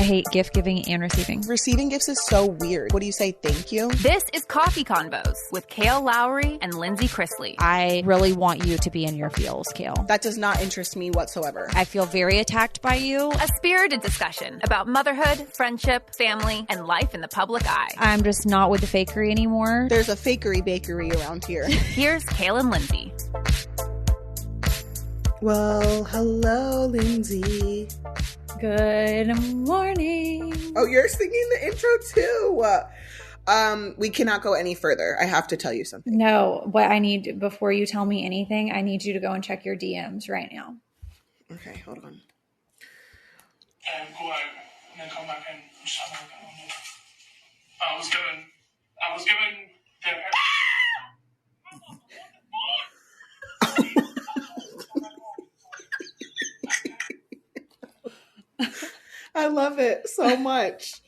I hate gift giving and receiving. Receiving gifts is so weird. What do you say? Thank you? This is Coffee Convos with Kale Lowry and Lindsay Chrisley. I really want you to be in your feels, Kale. That does not interest me whatsoever. I feel very attacked by you. A spirited discussion about motherhood, friendship, family, and life in the public eye. I'm just not with the fakery anymore. There's a fakery bakery around here. Here's Kale and Lindsay. Well, hello, Lindsay. Good morning. Oh, you're singing the intro too. We cannot go any further. I have to tell you something. No, what I need, before you tell me anything, I need you to go and check your DMs right now. Okay, hold on. I was given the I love it so much.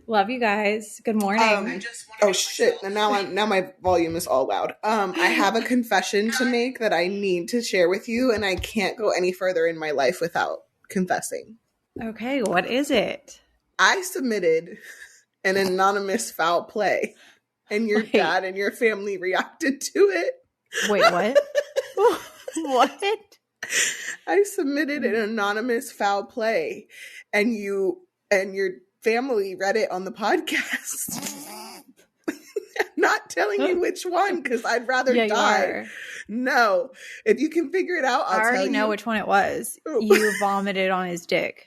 Love you guys. Good morning. Oh shit! And now my volume is all loud. I have a confession to make that I need to share with you, and I can't go any further in my life without confessing. Okay, what is it? I submitted an anonymous foul play, and your dad and your family reacted to it. Wait, what? What? I submitted an anonymous foul play, and your family read it on the podcast. I'm not telling you which one because I'd rather die. No, if you can figure it out, I'll tell you. I already know which one it was. You vomited on his dick.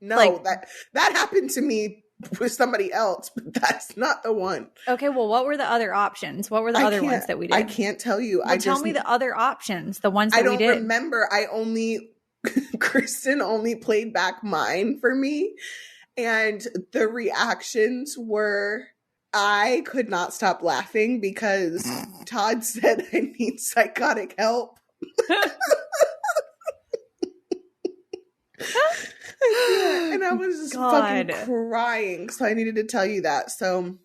No, that happened to me with somebody else, but that's not the one. Okay, well, what were the other options? What were the other ones that we did? I can't tell you. Well, tell me the other options, the ones that we did. I don't remember. Kristen only played back mine for me, and the reactions were, I could not stop laughing because Todd said I need psychotic help. And I was just fucking crying, so I needed to tell you that. So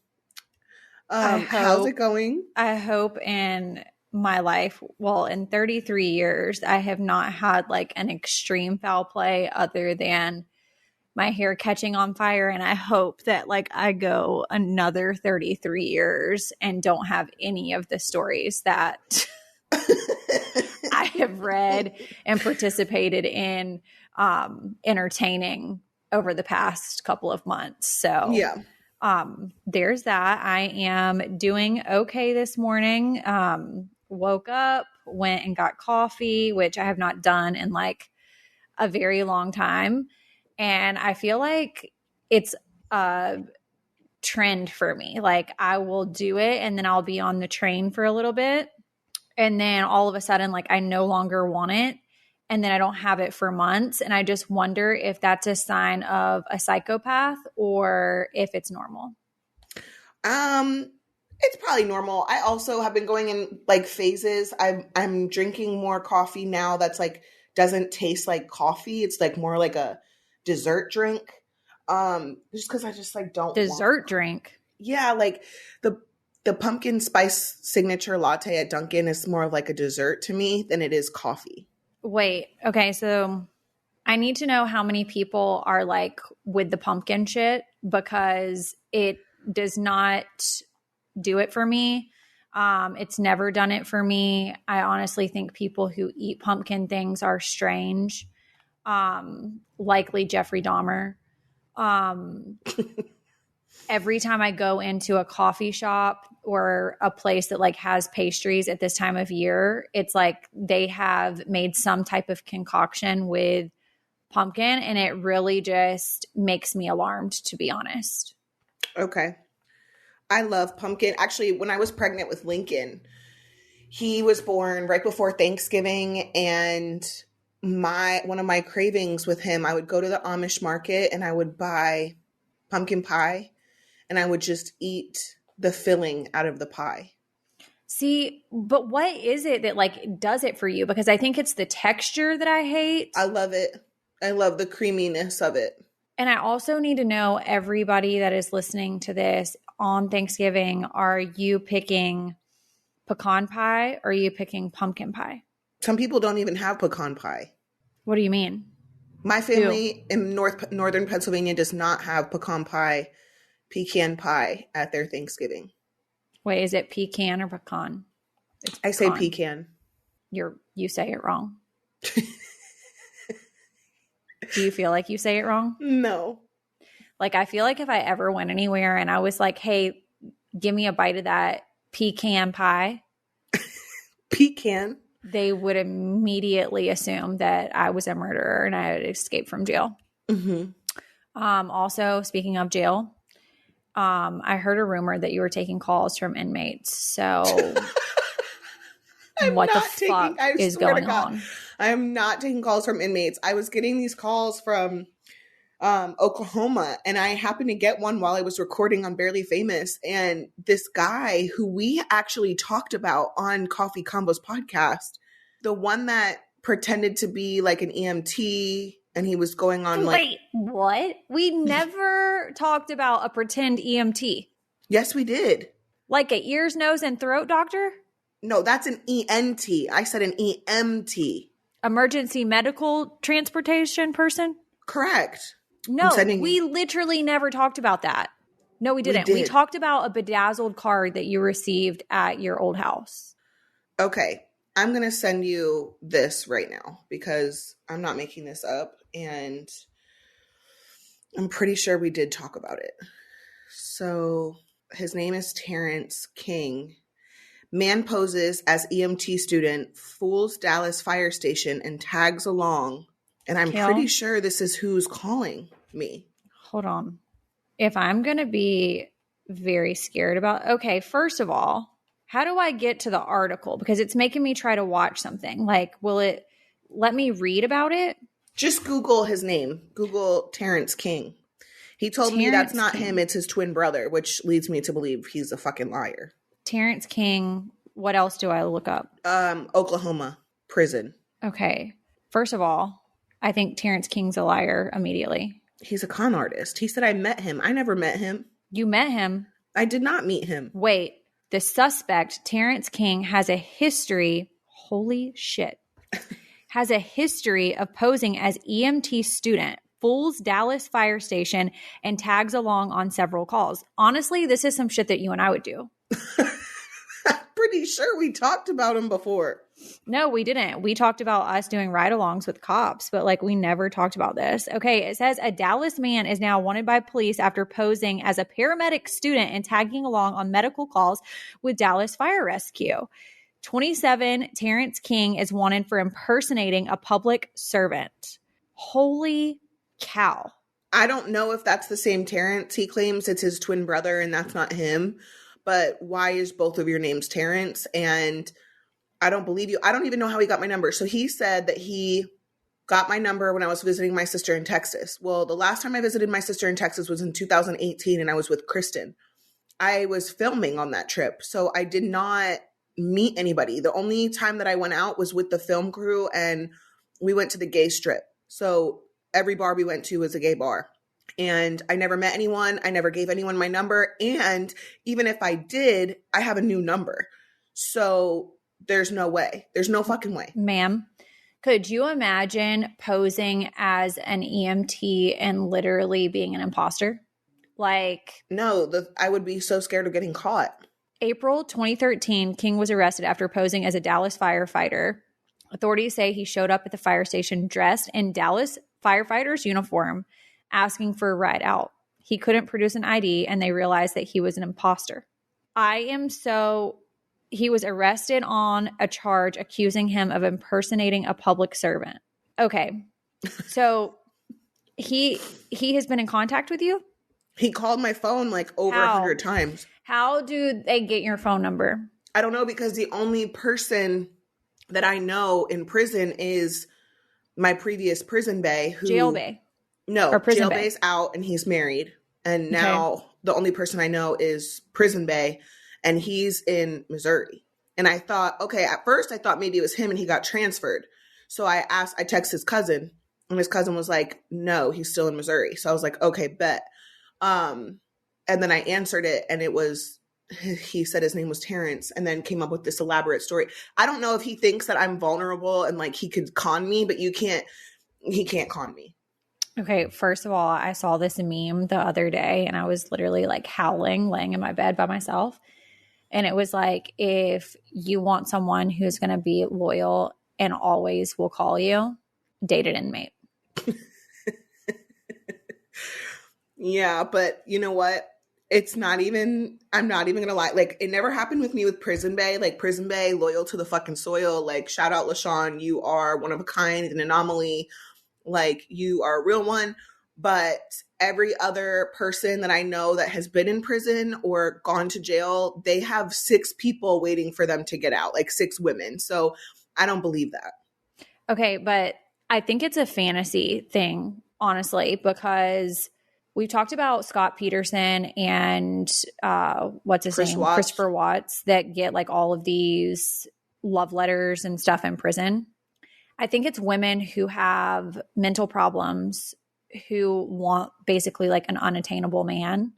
how's it going? I hope in my life, well, in 33 years, I have not had like an extreme foul play other than my hair catching on fire. And I hope that like I go another 33 years and don't have any of the stories that I have read and participated in entertaining over the past couple of months. So yeah. There's that. I am doing okay this morning. Woke up, went and got coffee, which I have not done in like a very long time. And I feel like it's a trend for me. Like I will do it and then I'll be on the train for a little bit. And then all of a sudden, like I no longer want it. And then I don't have it for months. And I just wonder if that's a sign of a psychopath or if it's normal. It's probably normal. I also have been going in like phases. I'm drinking more coffee now that's like doesn't taste like coffee. It's like more like a dessert drink. Just because I just like don't dessert drink. Yeah, like the pumpkin spice signature latte at Dunkin' is more of like a dessert to me than it is coffee. Wait, okay, so I need to know how many people are like with the pumpkin shit because it does not do it for me. It's never done it for me. I honestly think people who eat pumpkin things are strange. Likely Jeffrey Dahmer. Every time I go into a coffee shop or a place that like has pastries at this time of year, it's like they have made some type of concoction with pumpkin and it really just makes me alarmed, to be honest. Okay. I love pumpkin. Actually, when I was pregnant with Lincoln, he was born right before Thanksgiving, and one of my cravings with him, I would go to the Amish market and I would buy pumpkin pie and I would just eat the filling out of the pie. See, but what is it that like does it for you? Because I think it's the texture that I hate. I love it. I love the creaminess of it. And I also need to know, everybody that is listening to this on Thanksgiving, are you picking pecan pie or are you picking pumpkin pie? Some people don't even have pecan pie. What do you mean? My family in northern Pennsylvania does not have pecan pie at their Thanksgiving. Wait, is it pecan or pecan? It's pecan. I say pecan. You say it wrong. Do you feel like you say it wrong? No. Like, I feel like if I ever went anywhere and I was like, hey, give me a bite of that pecan pie. Pecan? They would immediately assume that I was a murderer and I had escaped from jail. Mm-hmm. Also, speaking of jail, I heard a rumor that you were taking calls from inmates. So what the fuck is going on? I am not taking calls from inmates. I was getting these calls from Oklahoma, and I happened to get one while I was recording on Barely Famous. And this guy who we actually talked about on Coffee Combos podcast, the one that pretended to be like an EMT, and he was going on like... Wait, what? We never talked about a pretend EMT. Yes, we did. Like a ears, nose, and throat doctor? No, that's an ENT. I said an EMT. Emergency medical transportation person? Correct. No, we literally never talked about that. No, we didn't. We talked about a bedazzled card that you received at your old house. Okay. I'm going to send you this right now because I'm not making this up, and I'm pretty sure we did talk about it. So his name is Terrence King. Man poses as EMT student, fools Dallas fire station, and tags along. And I'm pretty sure this is who's calling me. Hold on. If I'm going to be very scared about... Okay, first of all, how do I get to the article? Because it's making me try to watch something. Like, will it let me read about it? Just Google his name. Google Terrence King. He told me that's not him. It's his twin brother, which leads me to believe he's a fucking liar. Terrence King. What else do I look up? Oklahoma prison. Okay. First of all, I think Terrence King's a liar immediately. He's a con artist. He said I met him. I never met him. You met him? I did not meet him. Wait. The suspect, Terrence King, has a history, holy shit, has a history of posing as EMT student, fools Dallas fire station, and tags along on several calls. Honestly, this is some shit that you and I would do. I'm pretty sure we talked about him before. No, we didn't. We talked about us doing ride-alongs with cops, but like we never talked about this. Okay, it says a Dallas man is now wanted by police after posing as a paramedic student and tagging along on medical calls with Dallas Fire Rescue. 27, Terrence King is wanted for impersonating a public servant. Holy cow. I don't know if that's the same Terrence. He claims it's his twin brother and that's not him. But why is both of your names Terrence? And I don't believe you. I don't even know how he got my number. So he said that he got my number when I was visiting my sister in Texas. Well, the last time I visited my sister in Texas was in 2018, and I was with Kristen. I was filming on that trip, so I did not meet anybody. The only time that I went out was with the film crew, and we went to the gay strip. So every bar we went to was a gay bar. And I never met anyone. I never gave anyone my number. And even if I did, I have a new number. So there's no way. There's no fucking way. Ma'am, could you imagine posing as an EMT and literally being an imposter? Like, no, I would be so scared of getting caught. April 2013, King was arrested after posing as a Dallas firefighter. Authorities say he showed up at the fire station dressed in Dallas firefighter's uniform, asking for a ride out. He couldn't produce an ID, and they realized that he was an imposter. He was arrested on a charge accusing him of impersonating a public servant. Okay. So he has been in contact with you? He called my phone like over 100 times. How do they get your phone number? I don't know, because the only person that I know in prison is my previous prison bae. Jail bae. No, or prison jail bae. bae's out and he's married. And now the only person I know is prison bae. And he's in Missouri. And I thought, okay, at first I thought maybe it was him and he got transferred. So I texted his cousin, and his cousin was like, no, he's still in Missouri. So I was like, okay, bet. And then I answered it, and he said his name was Terrence, and then came up with this elaborate story. I don't know if he thinks that I'm vulnerable and like he could con me, but he can't con me. Okay, first of all, I saw this meme the other day and I was literally like howling, laying in my bed by myself. And it was like, if you want someone who's going to be loyal and always will call you, date an inmate. Yeah, but you know what? It's not even, I'm not even gonna lie. Like, it never happened with me with Prison Bay. Like, Prison Bay, loyal to the fucking soil. Like, shout out LaShawn. You are one of a kind, an anomaly. Like, you are a real one. But every other person that I know that has been in prison or gone to jail, they have 6 people waiting for them to get out, like 6 women. So I don't believe that. Okay, but I think it's a fantasy thing, honestly, because we've talked about Scott Peterson and what's his Chris name? Watts. Christopher Watts, that get like all of these love letters and stuff in prison. I think it's women who have mental problems, who want basically like an unattainable man,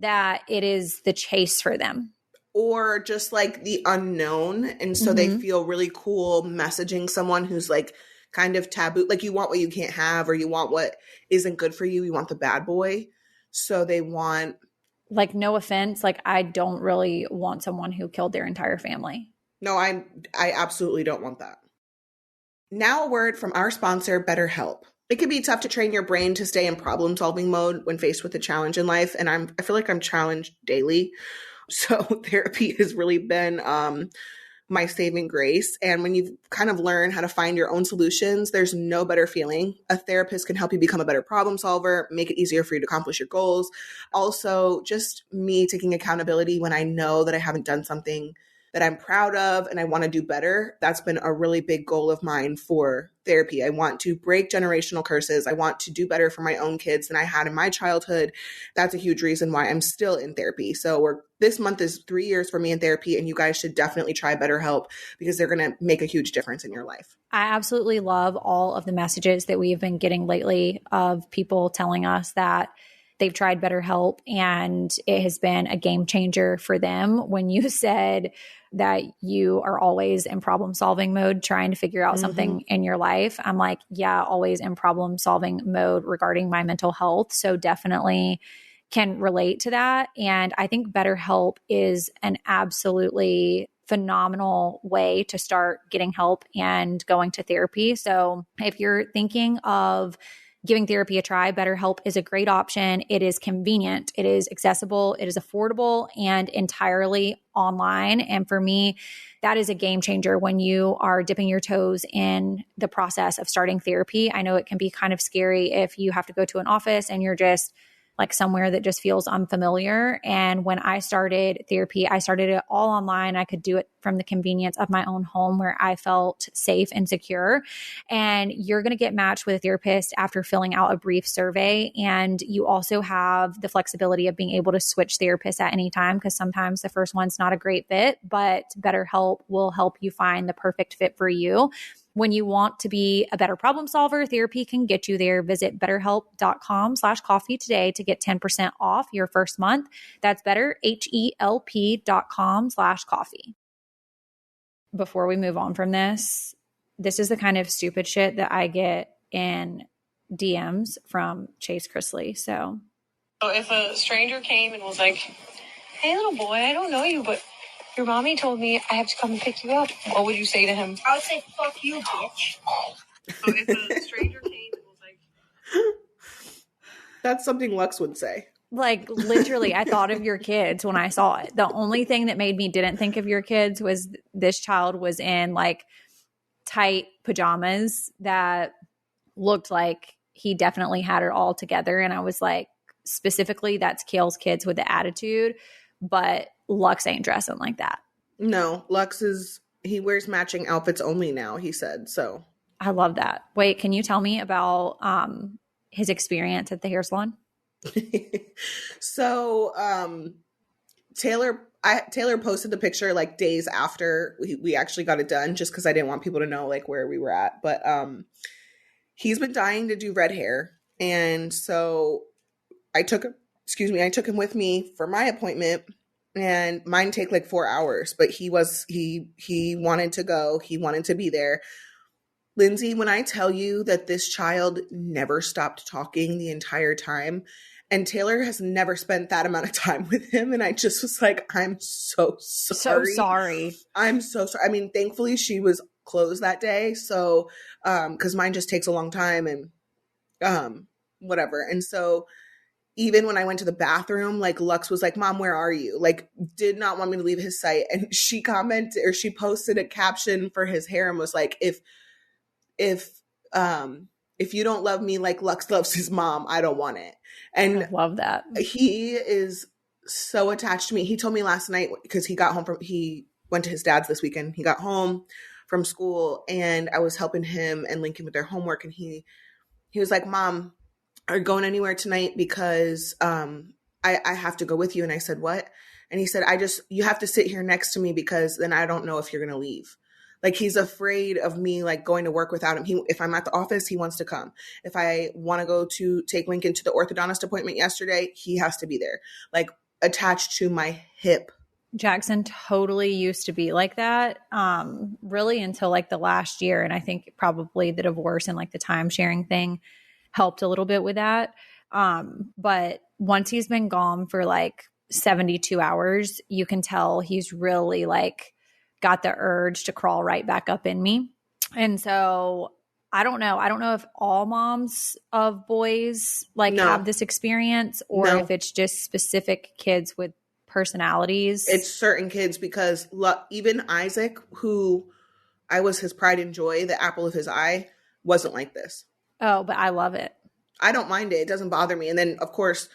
that it is the chase for them. Or just like the unknown. And so they feel really cool messaging someone who's like kind of taboo. Like, you want what you can't have, or you want what isn't good for you. You want the bad boy. So they want, Like, no offense, like I don't really want someone who killed their entire family. no, I absolutely don't want that. Now a word from our sponsor, BetterHelp. It can be tough to train your brain to stay in problem-solving mode when faced with a challenge in life. And I feel like I'm challenged daily. So therapy has really been my saving grace. And when you kind of learn how to find your own solutions, there's no better feeling. A therapist can help you become a better problem solver, make it easier for you to accomplish your goals. Also, just me taking accountability when I know that I haven't done something that I'm proud of and I want to do better. That's been a really big goal of mine for therapy. I want to break generational curses. I want to do better for my own kids than I had in my childhood. That's a huge reason why I'm still in therapy. So this month is 3 years for me in therapy, and you guys should definitely try BetterHelp because they're going to make a huge difference in your life. I absolutely love all of the messages that we have been getting lately of people telling us that they've tried BetterHelp and it has been a game changer for them. When you said that you are always in problem solving mode, trying to figure out something in your life, I'm like, yeah, always in problem solving mode regarding my mental health. So definitely can relate to that. And I think BetterHelp is an absolutely phenomenal way to start getting help and going to therapy. So if you're thinking of giving therapy a try, BetterHelp is a great option. It is convenient, it is accessible, it is affordable, and entirely online. And for me, that is a game changer when you are dipping your toes in the process of starting therapy. I know it can be kind of scary if you have to go to an office and you're just like somewhere that just feels unfamiliar. And when I started therapy, I started it all online. I could do it from the convenience of my own home where I felt safe and secure. And you're going to get matched with a therapist after filling out a brief survey. And you also have the flexibility of being able to switch therapists at any time, because sometimes the first one's not a great fit, but BetterHelp will help you find the perfect fit for you. When you want to be a better problem solver, therapy can get you there. Visit betterhelp.com/coffee today to get 10% off your first month. That's betterhelp.com/coffee. Before we move on from this is the kind of stupid shit that I get in DMs from Chase Chrisley. So if a stranger came and was like, hey, little boy, I don't know you, but your mommy told me I have to come and pick you up, what would you say to him? I would say, fuck you, bitch. So if a stranger came and was like... That's something Lux would say. like literally, I thought of your kids when I saw it. The only thing that made me didn't think of your kids was this child was in like tight pajamas that looked like he definitely had it all together. And I was like, specifically, that's Kale's kids with the attitude, but Lux ain't dressing like that. No, he wears matching outfits only now, he said. So I love that. Wait, can you tell me about his experience at the hair salon? So Taylor posted the picture like days after we actually got it done, just because I didn't want people to know like where we were at. But he's been dying to do red hair, and so I took him with me for my appointment, and mine take like 4 hours. But he wanted to go, he wanted to be there. Lindsay, when I tell you that this child never stopped talking the entire time, and Taylor has never spent that amount of time with him, and I just was like, I'm so sorry. So sorry. I'm so sorry. I mean, thankfully she was closed that day, so because mine just takes a long time and whatever. And so even when I went to the bathroom, like Lux was like, Mom, where are you? Like, did not want me to leave his sight. And she commented, or she posted a caption for his hair and was like, if you don't love me like Lux loves his mom, I don't want it. And I love that. He is so attached to me. He told me last night, because he went to his dad's this weekend. He got home from school and I was helping him and Lincoln with their homework. And he was like, Mom, are you going anywhere tonight? Because I have to go with you. And I said, what? And he said, you have to sit here next to me because then I don't know if you're going to leave. Like, he's afraid of me, like, going to work without him. If I'm at the office, he wants to come. If I want to go to take Lincoln to the orthodontist appointment yesterday, he has to be there, like, attached to my hip. Jackson totally used to be like that, really until like the last year. And I think probably the divorce and like the time sharing thing helped a little bit with that. But once he's been gone for like 72 hours, you can tell he's really like got the urge to crawl right back up in me. And so I don't know. I don't know if all moms of boys like have this experience or if it's just specific kids with personalities. It's certain kids, because even Isaac, who I was his pride and joy, the apple of his eye, wasn't like this. Oh, but I love it. I don't mind it. It doesn't bother me. And then, of course,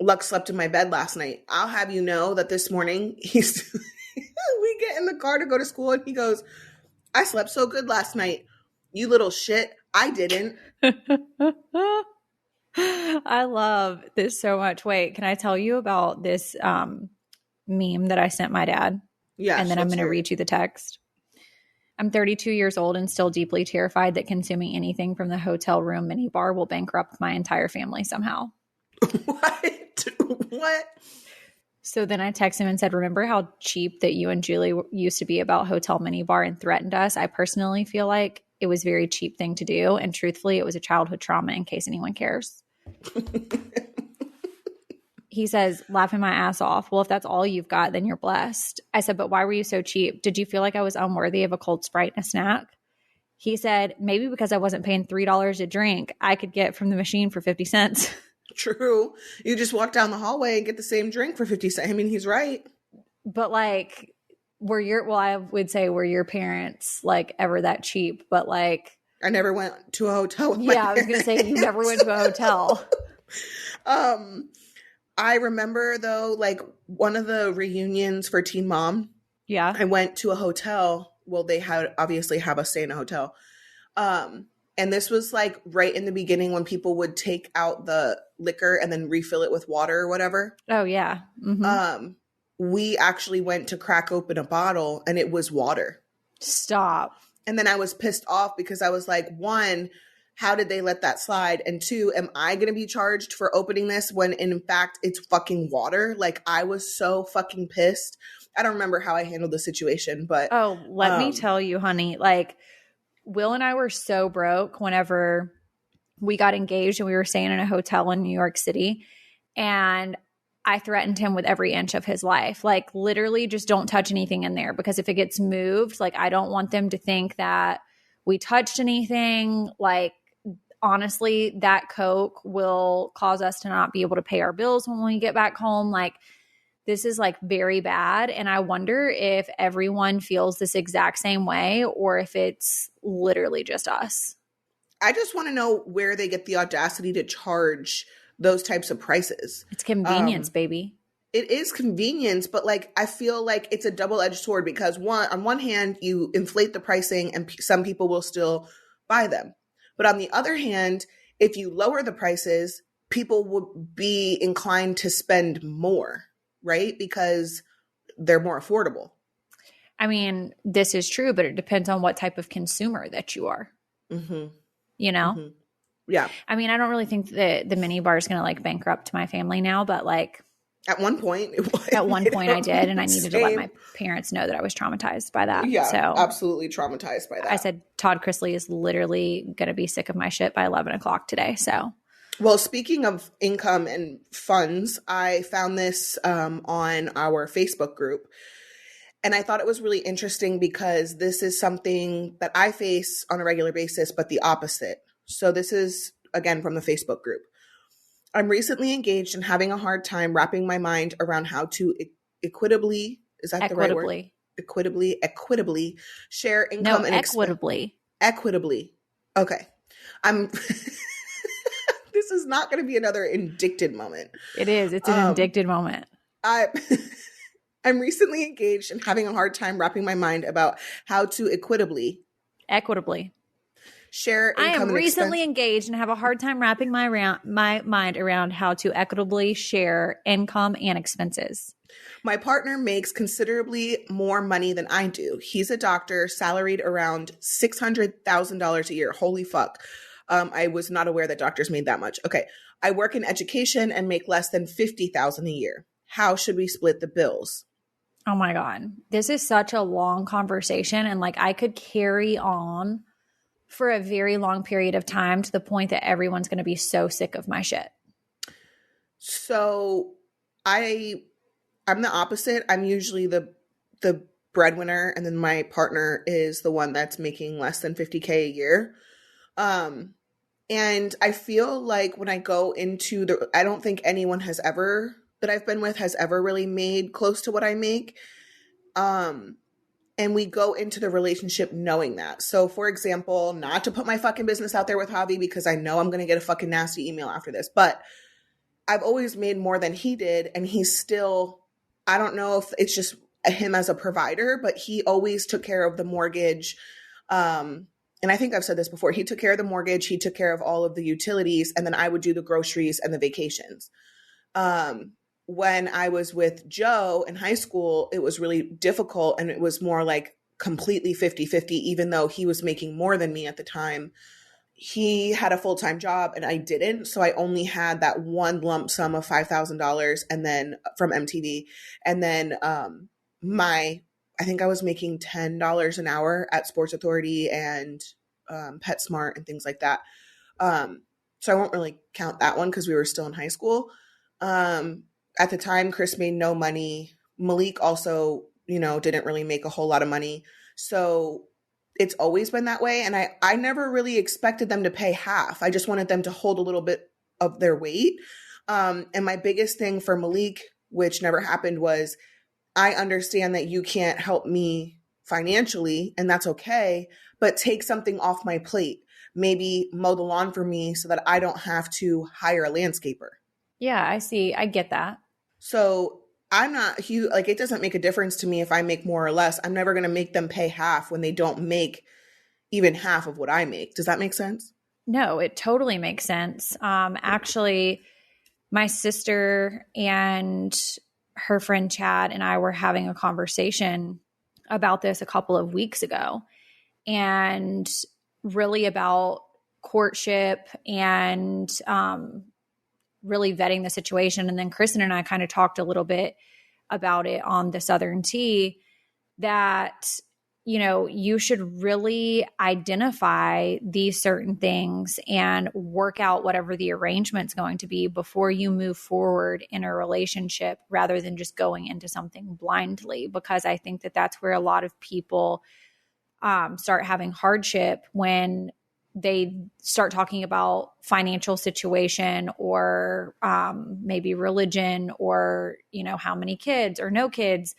Lux slept in my bed last night. I'll have you know that this morning we get in the car to go to school and he goes, I slept so good last night. You little shit. I didn't. I love this so much. Wait, can I tell you about this meme that I sent my dad? Yeah. And then I'm going to read you the text. I'm 32 years old and still deeply terrified that consuming anything from the hotel room minibar will bankrupt my entire family somehow. What? So then I texted him and said, remember how cheap that you and Julie used to be about hotel minibar and threatened us? I personally feel like it was a very cheap thing to do. And truthfully, it was a childhood trauma, in case anyone cares. He says, laughing my ass off. Well, if that's all you've got, then you're blessed. I said, but why were you so cheap? Did you feel like I was unworthy of a cold Sprite and a snack? He said, maybe because I wasn't paying $3 a drink I could get from the machine for 50 cents. True. You just walk down the hallway and get the same drink for 50 cents. I mean, he's right. But like, I would say, were your parents like ever that cheap? But like, I never went to a hotel with my I was going to say, you never went to a hotel. I remember though, like one of the reunions for Teen Mom. Yeah. I went to a hotel. Well, they obviously have us stay in a hotel. And this was like right in the beginning when people would take out the liquor and then refill it with water or whatever. Oh yeah. Mm-hmm. We actually went to crack open a bottle and it was water. Stop. And then I was pissed off because I was like, one, how did they let that slide? And two, am I going to be charged for opening this when in fact it's fucking water? Like, I was so fucking pissed. I don't remember how I handled the situation, but. Oh, let me tell you, honey, like Will and I were so broke whenever we got engaged and we were staying in a hotel in New York City. And I threatened him with every inch of his life. Like, literally just don't touch anything in there, because if it gets moved, like, I don't want them to think that we touched anything. Like, honestly, that Coke will cause us to not be able to pay our bills when we get back home. Like, this is like very bad. And I wonder if everyone feels this exact same way or if it's literally just us. I just want to know where they get the audacity to charge those types of prices. It's convenience, baby. It is convenience, but like, I feel like it's a double-edged sword because on one hand, you inflate the pricing and some people will still buy them. But on the other hand, if you lower the prices, people would be inclined to spend more, right? Because they're more affordable. I mean, this is true, but it depends on what type of consumer that you are. Mm-hmm. You know? Mm-hmm. Yeah. I mean, I don't really think that the mini bar is going to like bankrupt my family now, but like, At one point, At one point I did, and I needed to let same. my parents know that I was traumatized by that. Yeah, So absolutely traumatized by that. I said, Todd Chrisley is literally going to be sick of my shit by 11 o'clock today. So, well, speaking of income and funds, I found this on our Facebook group. And I thought it was really interesting because this is something that I face on a regular basis, but the opposite. So this is, again, from the Facebook group. I'm recently engaged and having a hard time wrapping my mind around how to equitably, is that the right word? Equitably share income and equitably. Equitably. Okay. I'm this is not going to be another indicted moment. It is. It's an indicted moment. I'm recently engaged and having a hard time wrapping my mind about how to equitably share income. I am and recently engaged and have a hard time wrapping my mind around how to equitably share income and expenses. My partner makes considerably more money than I do. He's a doctor, salaried around $600,000 a year. Holy fuck. I was not aware that doctors made that much. Okay. I work in education and make less than $50,000 a year. How should we split the bills? Oh my God. This is such a long conversation, and like I could carry on for a very long period of time to the point that everyone's going to be so sick of my shit. So I'm the opposite. I'm usually the breadwinner, and then my partner is the one that's making less than $50K a year. And I feel like when I go into I don't think anyone that I've been with has ever really made close to what I make. And we go into the relationship knowing that. So for example, not to put my fucking business out there with Javi because I know I'm going to get a fucking nasty email after this, but I've always made more than he did. And he's still, I don't know if it's just him as a provider, but he always took care of the mortgage. And I think I've said this before, he took care of the mortgage, he took care of all of the utilities, and then I would do the groceries and the vacations. When I was with Joe in high school, it was really difficult, and it was more like completely 50-50, even though he was making more than me at the time. He had a full-time job and I didn't. So I only had that one lump sum of $5,000 and then from MTV. And then I think I was making $10 an hour at Sports Authority and PetSmart and things like that. So I won't really count that one because we were still in high school. At the time, Chris made no money. Malik also, didn't really make a whole lot of money. So it's always been that way. And I never really expected them to pay half. I just wanted them to hold a little bit of their weight. And my biggest thing for Malik, which never happened, was I understand that you can't help me financially, and that's okay, but take something off my plate. Maybe mow the lawn for me so that I don't have to hire a landscaper. Yeah, I see. I get that. So I'm not huge. Like, it doesn't make a difference to me if I make more or less. I'm never going to make them pay half when they don't make even half of what I make. Does that make sense? No, it totally makes sense. Actually, my sister and her friend Chad and I were having a conversation about this a couple of weeks ago, and really about courtship and really vetting the situation. And then Kristen and I kind of talked a little bit about it on the Southern Tea, that, you should really identify these certain things and work out whatever the arrangement's going to be before you move forward in a relationship, rather than just going into something blindly. Because I think that that's where a lot of people start having hardship, when they start talking about financial situation or maybe religion or, how many kids or no kids.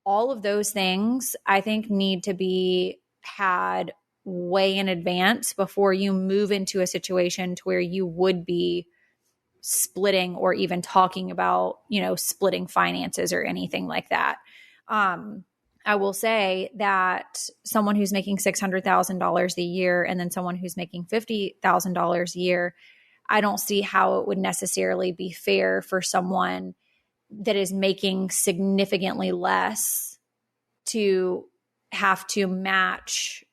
All of those things I think need to be had way in advance before you move into a situation to where you would be splitting or even talking about, splitting finances or anything like that. I will say that someone who's making $600,000 a year and then someone who's making $50,000 a year, I don't see how it would necessarily be fair for someone that is making significantly less to have to match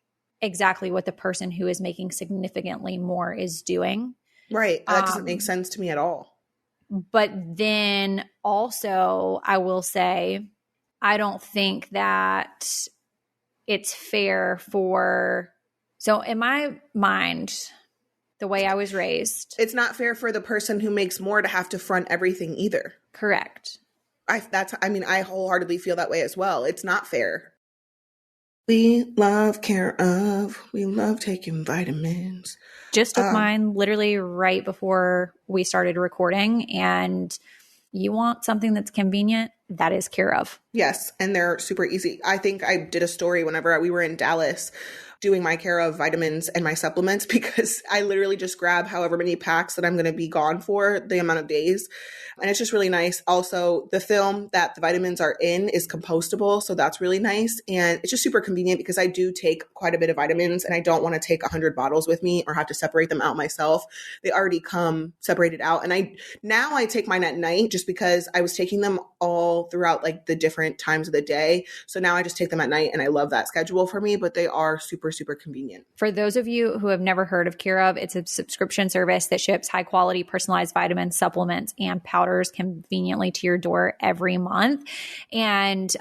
exactly what the person who is making significantly more is doing. Right. That doesn't make sense to me at all. But then also, I will say, I don't think that it's fair for, so in my mind, the way I was raised. It's not fair for the person who makes more to have to front everything either. Correct. I wholeheartedly feel that way as well. It's not fair. We love care of. We love taking vitamins. Just took mine literally right before we started recording, and you want something that's convenient, that is Care of. Yes, and they're super easy. I think I did a story whenever we were in Dallas doing my Care of vitamins and my supplements, because I literally just grab however many packs that I'm going to be gone for the amount of days. And it's just really nice. Also, the film that the vitamins are in is compostable, so that's really nice. And it's just super convenient because I do take quite a bit of vitamins and I don't want to take 100 bottles with me or have to separate them out myself. They already come separated out. And I take mine at night just because I was taking them all throughout like the different times of the day. So now I just take them at night, and I love that schedule for me, but they are super, super convenient. For those of you who have never heard of Care of, it's a subscription service that ships high quality personalized vitamins, supplements, and powders conveniently to your door every month. And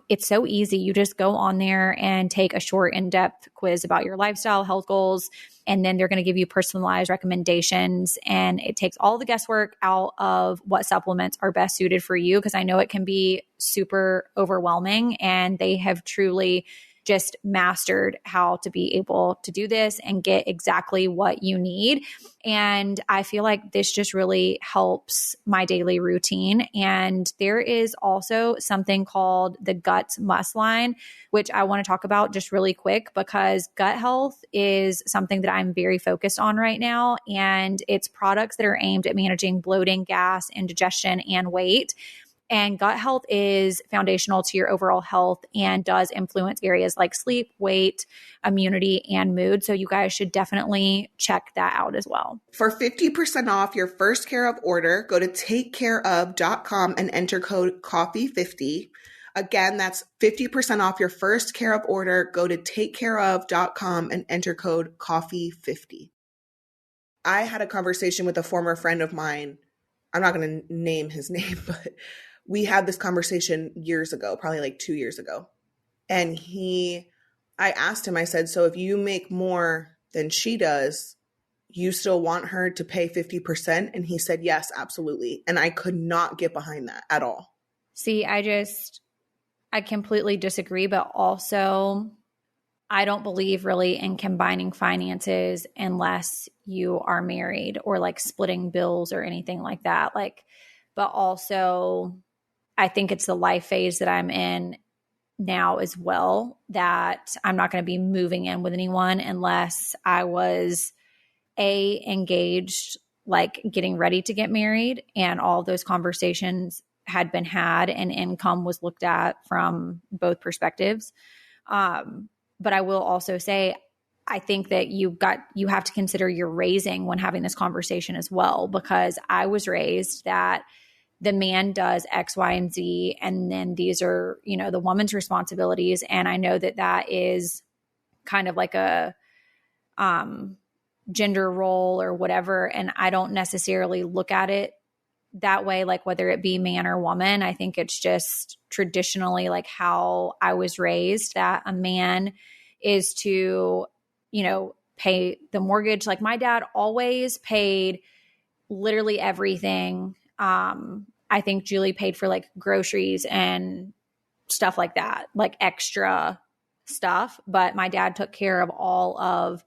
it's so easy. You just go on there and take a short in-depth quiz about your lifestyle, health goals, and then they're going to give you personalized recommendations. And it takes all the guesswork out of what supplements are best suited for you, because I know it can be super overwhelming, and they have truly just mastered how to be able to do this and get exactly what you need. And I feel like this just really helps my daily routine. And there is also something called the Guts Must line, which I want to talk about just really quick, because gut health is something that I'm very focused on right now. And it's products that are aimed at managing bloating, gas, indigestion, and weight. And gut health is foundational to your overall health and does influence areas like sleep, weight, immunity, and mood. So you guys should definitely check that out as well. For 50% off your first Care of order, go to takecareof.com and enter code COFFEE50. Again, that's 50% off your first Care of order. Go to takecareof.com and enter code COFFEE50. I had a conversation with a former friend of mine. I'm not going to name his name, but we had this conversation years ago, probably like 2 years ago. And I asked him, I said, so if you make more than she does, you still want her to pay 50%? And he said, yes, absolutely. And I could not get behind that at all. See, I completely disagree, but also I don't believe really in combining finances unless you are married or like splitting bills or anything like that. But also I think it's the life phase that I'm in now as well, that I'm not going to be moving in with anyone unless I was engaged, like getting ready to get married, and all those conversations had been had and income was looked at from both perspectives. But I will also say, I think that you have to consider your raising when having this conversation as well, because I was raised that the man does X, Y, and Z, and then these are, the woman's responsibilities. And I know that that is kind of like a gender role or whatever. And I don't necessarily look at it that way, like whether it be man or woman. I think it's just traditionally like how I was raised, that a man is to, pay the mortgage. Like my dad always paid literally everything. I think Julie paid for like groceries and stuff like that, like extra stuff. But my dad took care of all of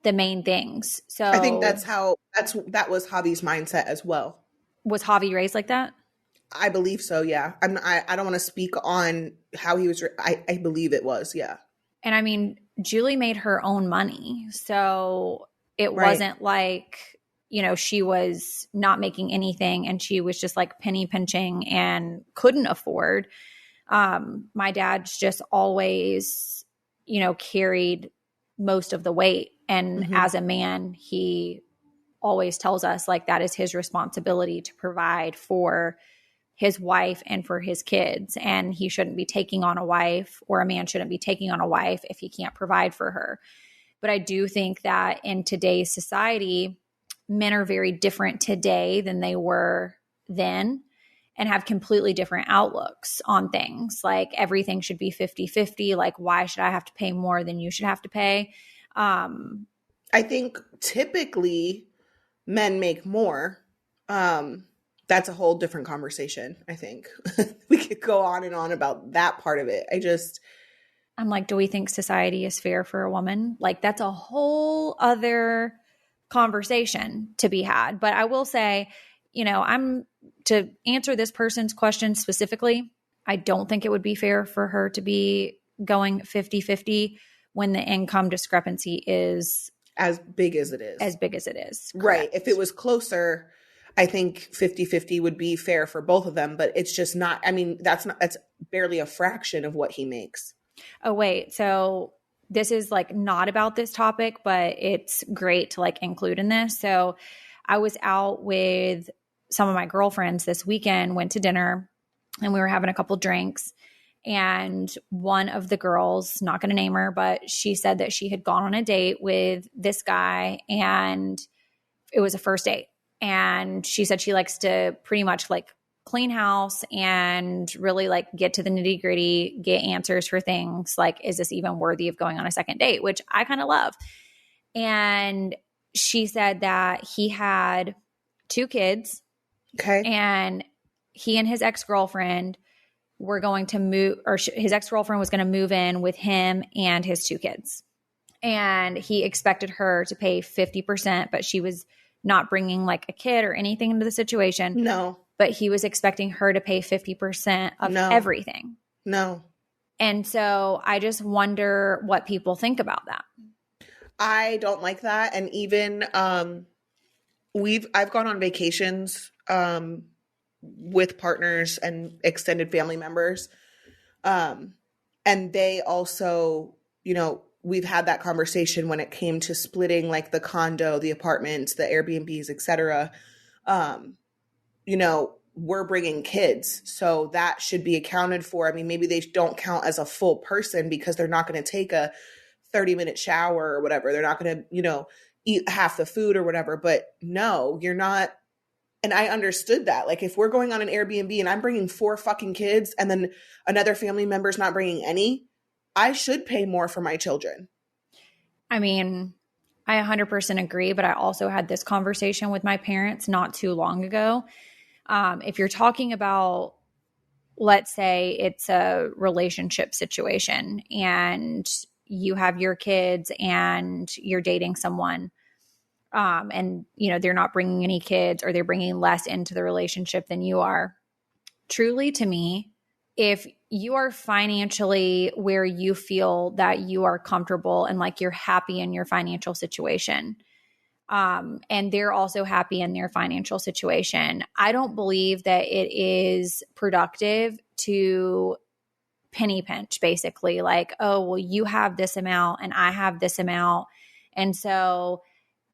the main things. So I think that was Javi's mindset as well. Was Javi raised like that? I believe so. Yeah. I don't want to speak on how he was. I believe it was. Yeah. And I mean, Julie made her own money. So it wasn't like, she was not making anything and she was just like penny pinching and couldn't afford. My dad's just always, carried most of the weight. And as a man, he always tells us like that is his responsibility to provide for his wife and for his kids. And he shouldn't be taking on a wife, or a man shouldn't be taking on a wife if he can't provide for her. But I do think that in today's society, men are very different today than they were then and have completely different outlooks on things. Like everything should be 50-50. Like, why should I have to pay more than you should have to pay? I think typically men make more. That's a whole different conversation, I think. We could go on and on about that part of it. I'm like, do we think society is fair for a woman? Like, that's a whole other conversation to be had. But I will say, to answer this person's question specifically, I don't think it would be fair for her to be going 50-50 when the income discrepancy is as big as it is. Right. If it was closer, I think 50-50 would be fair for both of them, but it's just not, I mean, that's barely a fraction of what he makes. Oh, wait. So this is like not about this topic, but it's great to like include in this. So I was out with some of my girlfriends this weekend, went to dinner, and we were having a couple drinks. And one of the girls, not going to name her, but she said that she had gone on a date with this guy and it was a first date. And she said she likes to pretty much like clean house and really like get to the nitty gritty, get answers for things like, is this even worthy of going on a second date? Which I kind of love. And she said that he had 2 kids. Okay. And he and his ex-girlfriend were going to move, or his ex-girlfriend was going to move in with him and his 2 kids. And he expected her to pay 50%, but she was not bringing like a kid or anything into the situation. No. But he was expecting her to pay 50% of everything. No. And so I just wonder what people think about that. I don't like that. And even I've gone on vacations with partners and extended family members. And they also, we've had that conversation when it came to splitting like the condo, the apartments, the Airbnbs, et cetera. We're bringing kids. So that should be accounted for. I mean, maybe they don't count as a full person because they're not going to take a 30-minute shower or whatever. They're not going to, eat half the food or whatever. But no, you're not. And I understood that. Like if we're going on an Airbnb and I'm bringing 4 fucking kids and then another family member's not bringing any, I should pay more for my children. I mean, I 100% agree, but I also had this conversation with my parents not too long ago. If you're talking about, let's say it's a relationship situation and you have your kids and you're dating someone, and they're not bringing any kids or they're bringing less into the relationship than you are. Truly, to me, if you are financially where you feel that you are comfortable and like you're happy in your financial situation, and they're also happy in their financial situation, I don't believe that it is productive to penny pinch, basically. Like, oh, well, you have this amount and I have this amount. And so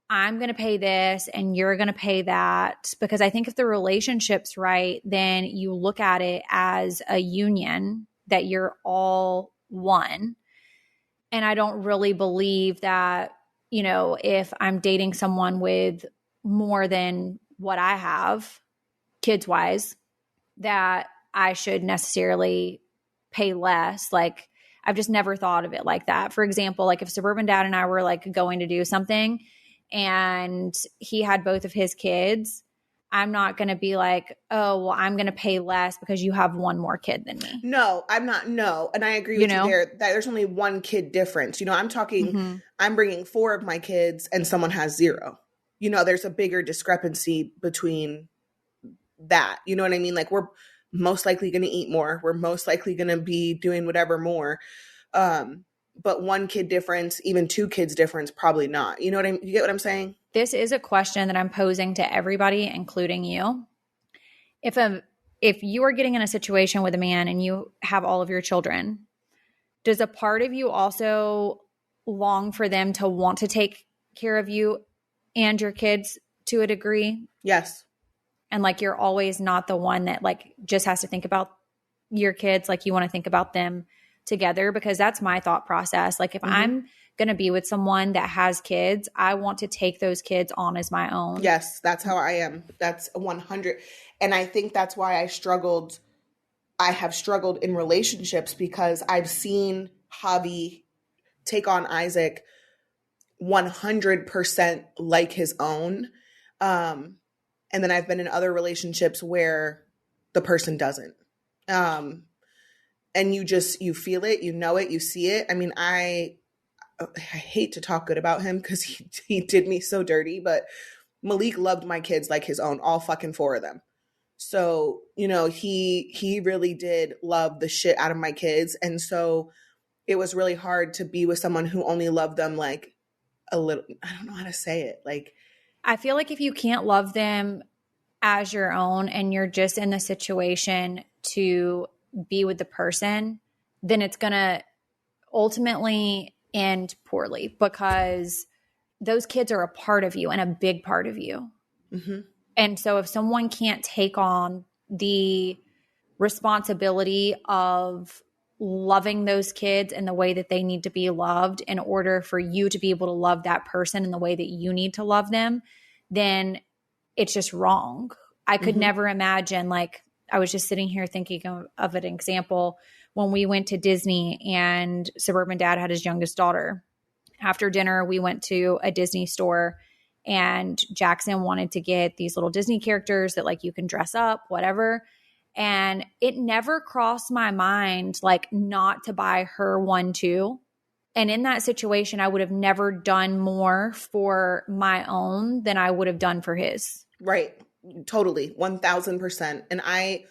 I'm going to pay this and you're going to pay that. Because I think if the relationship's right, then you look at it as a union that you're all one. And I don't really believe that, if I'm dating someone with more than what I have, kids-wise, that I should necessarily pay less. Like, I've just never thought of it like that. For example, like if Suburban Dad and I were like going to do something and he had both of his kids, I'm not going to be like, oh, well, I'm going to pay less because you have one more kid than me. No, I'm not. No. And I agree with you there that there's only 1 kid difference. I'm talking, I'm bringing 4 of my kids and someone has 0. There's a bigger discrepancy between that. You know what I mean? Like we're most likely going to eat more. We're most likely going to be doing whatever more. But 1 kid difference, even 2 kids difference, probably not. You know what you get what I'm saying? This is a question that I'm posing to everybody, including you. If you are getting in a situation with a man and you have all of your children, does a part of you also long for them to want to take care of you and your kids to a degree? Yes. And like you're always not the one that like just has to think about your kids, like you want to think about them together, because that's my thought process. Like if I'm going to be with someone that has kids, I want to take those kids on as my own. Yes, that's how I am. That's 100. And I think that's why I have struggled in relationships, because I've seen Javi take on Isaac 100% like his own. And then I've been in other relationships where the person doesn't. And you feel it, you know it, you see it. I mean, I hate to talk good about him because he did me so dirty, but Malik loved my kids like his own, all fucking 4 of them. So, he really did love the shit out of my kids. And so it was really hard to be with someone who only loved them like a little, I don't know how to say it. Like, I feel like if you can't love them as your own and you're just in the situation to be with the person, then it's going to ultimately end poorly, because those kids are a part of you and a big part of you. Mm-hmm. And so if someone can't take on the responsibility of loving those kids in the way that they need to be loved in order for you to be able to love that person in the way that you need to love them, then it's just wrong. I could never imagine, like, I was just sitting here thinking of an example when we went to Disney and Suburban Dad had his youngest daughter. After dinner, we went to a Disney store and Jackson wanted to get these little Disney characters that like you can dress up, whatever. And it never crossed my mind like not to buy her one too. And in that situation, I would have never done more for my own than I would have done for his. Right. Totally. 1000%. And I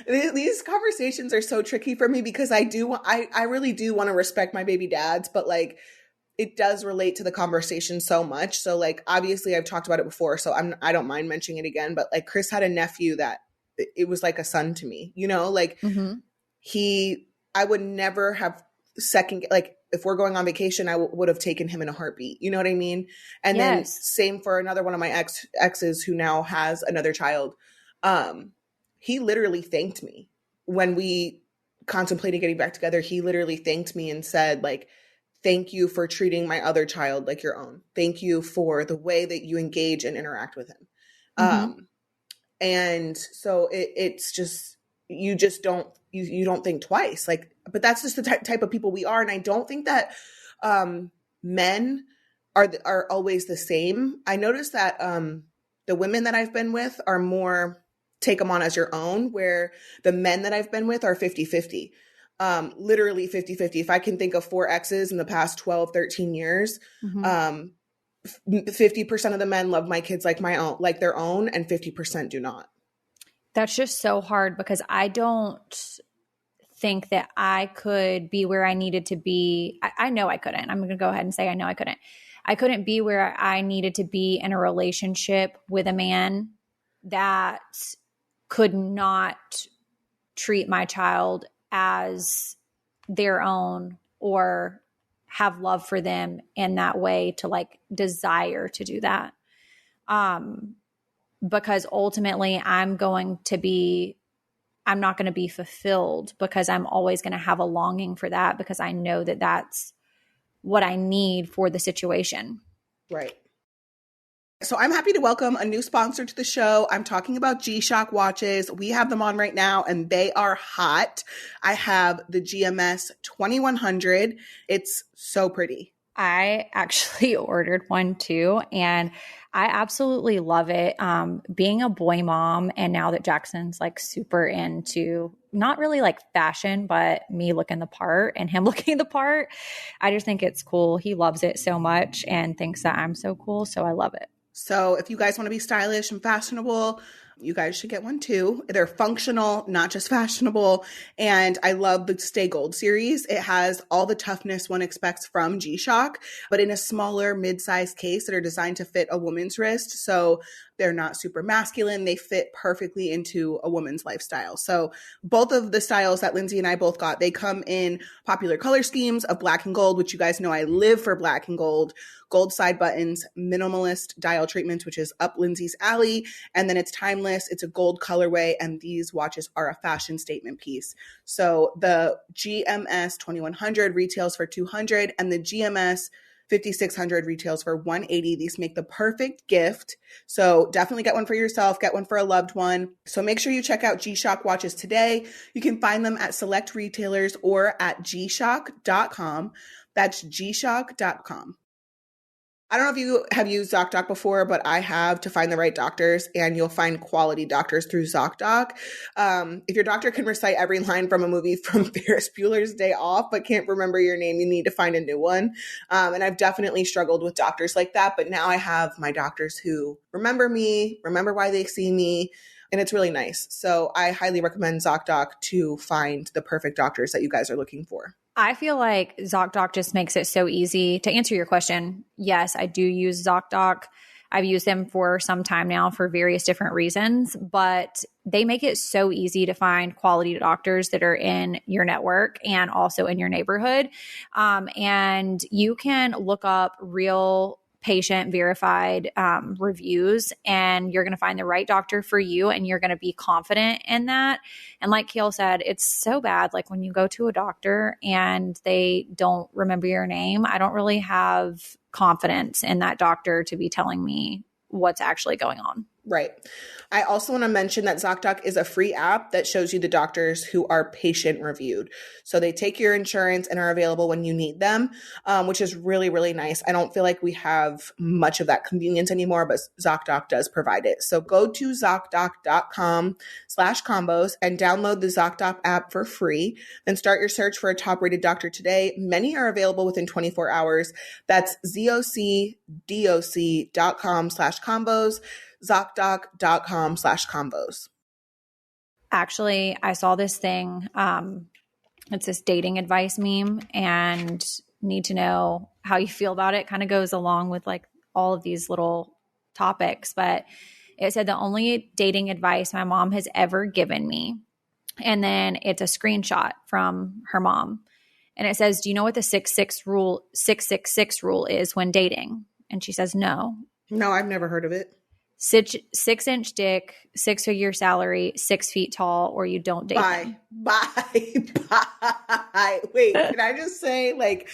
these conversations are so tricky for me because I really do want to respect my baby dads, but like it does relate to the conversation so much. So like, obviously I've talked about it before, so I don't mind mentioning it again, but like Chris had a nephew that it was like a son to me, like I would never have like if we're going on vacation, I would have taken him in a heartbeat. You know what I mean? And then same for another one of my exes who now has another child. He literally thanked me when we contemplated getting back together. He literally thanked me and said like, thank you for treating my other child like your own. Thank you for the way that you engage and interact with him. And so it's just, you don't think twice. Like, but that's just the type of people we are. And I don't think that men are always the same. I noticed that the women that I've been with are more take them on as your own, where the men that I've been with are 50-50. Literally 50-50. If I can think of 4 exes in the past 12, 13 years, 50% of the men love my kids like their own, and 50% do not. That's just so hard because I don't think that I could be where I needed to be. I know I couldn't. I'm going to go ahead and say I know I couldn't. I couldn't be where I needed to be in a relationship with a man that could not treat my child as their own or have love for them in that way, to like desire to do that. Because ultimately I'm not going to be fulfilled, because I'm always going to have a longing for that, because I know that that's what I need for the situation. Right. So I'm happy to welcome a new sponsor to the show. I'm talking about G-Shock watches. We have them on right now and they are hot. I have the GMS 2100. It's so pretty. I actually ordered one too, and I absolutely love it. Being a boy mom, and now that Jackson's like super into not really like fashion, but me looking the part and him looking the part, I just think it's cool. He loves it so much and thinks that I'm so cool, so I love it. So if you guys want to be stylish and fashionable, you guys should get one too. They're functional, not just fashionable. And I love the Stay Gold series. It has all the toughness one expects from G-Shock, but in a smaller mid-sized case that are designed to fit a woman's wrist. So they're not super masculine. They fit perfectly into a woman's lifestyle. So both of the styles that Lindsay and I both got, they come in popular color schemes of black and gold, which you guys know I live for black and gold side buttons, minimalist dial treatments, which is up Lindsay's alley. And then it's timeless timeless. It's a gold colorway, and these watches are a fashion statement piece. So the GMS 2100 retails for $200, and the GMS 5600 retails for $180. These make the perfect gift. So definitely get one for yourself, get one for a loved one. So make sure you check out G-Shock watches today. You can find them at select retailers or at gshock.com. That's gshock.com. I don't know if you have used ZocDoc before, but I have, to find the right doctors, and you'll find quality doctors through ZocDoc. If your doctor can recite every line from a movie from Ferris Bueller's Day Off but can't remember your name, you need to find a new one. And I've definitely struggled with doctors like that, but now I have my doctors who remember me, remember why they see me, and it's really nice. So I highly recommend ZocDoc to find the perfect doctors that you guys are looking for. I feel like ZocDoc just makes it so easy. To answer your question, yes, I do use ZocDoc. I've used them for some time now for various different reasons, but they make it so easy to find quality doctors that are in your network and also in your neighborhood. And you can look up real patient verified reviews, and you're going to find the right doctor for you, and you're going to be confident in that. And like Kale said, it's so bad. Like when you go to a doctor and they don't remember your name, I don't really have confidence in that doctor to be telling me what's actually going on. Right. I also want to mention that ZocDoc is a free app that shows you the doctors who are patient reviewed. So they take your insurance and are available when you need them, which is really, really nice. I don't feel like we have much of that convenience anymore, but ZocDoc does provide it. So go to ZocDoc.com/combos and download the ZocDoc app for free. Then start your search for a top-rated doctor today. Many are available within 24 hours. That's ZocDoc.com/combos. ZocDoc.com/combos. Actually, I saw this thing. It's this dating advice meme, and need to know how you feel about it. Kind of goes along with like all of these little topics, but it said the only dating advice my mom has ever given me. And then it's a screenshot from her mom. And it says, do you know what the 666 rule is when dating? And she says, no. No, I've never heard of it. 6-inch dick, 6-figure salary, 6 feet tall, or you don't date them. Bye. Wait, can I just say, like,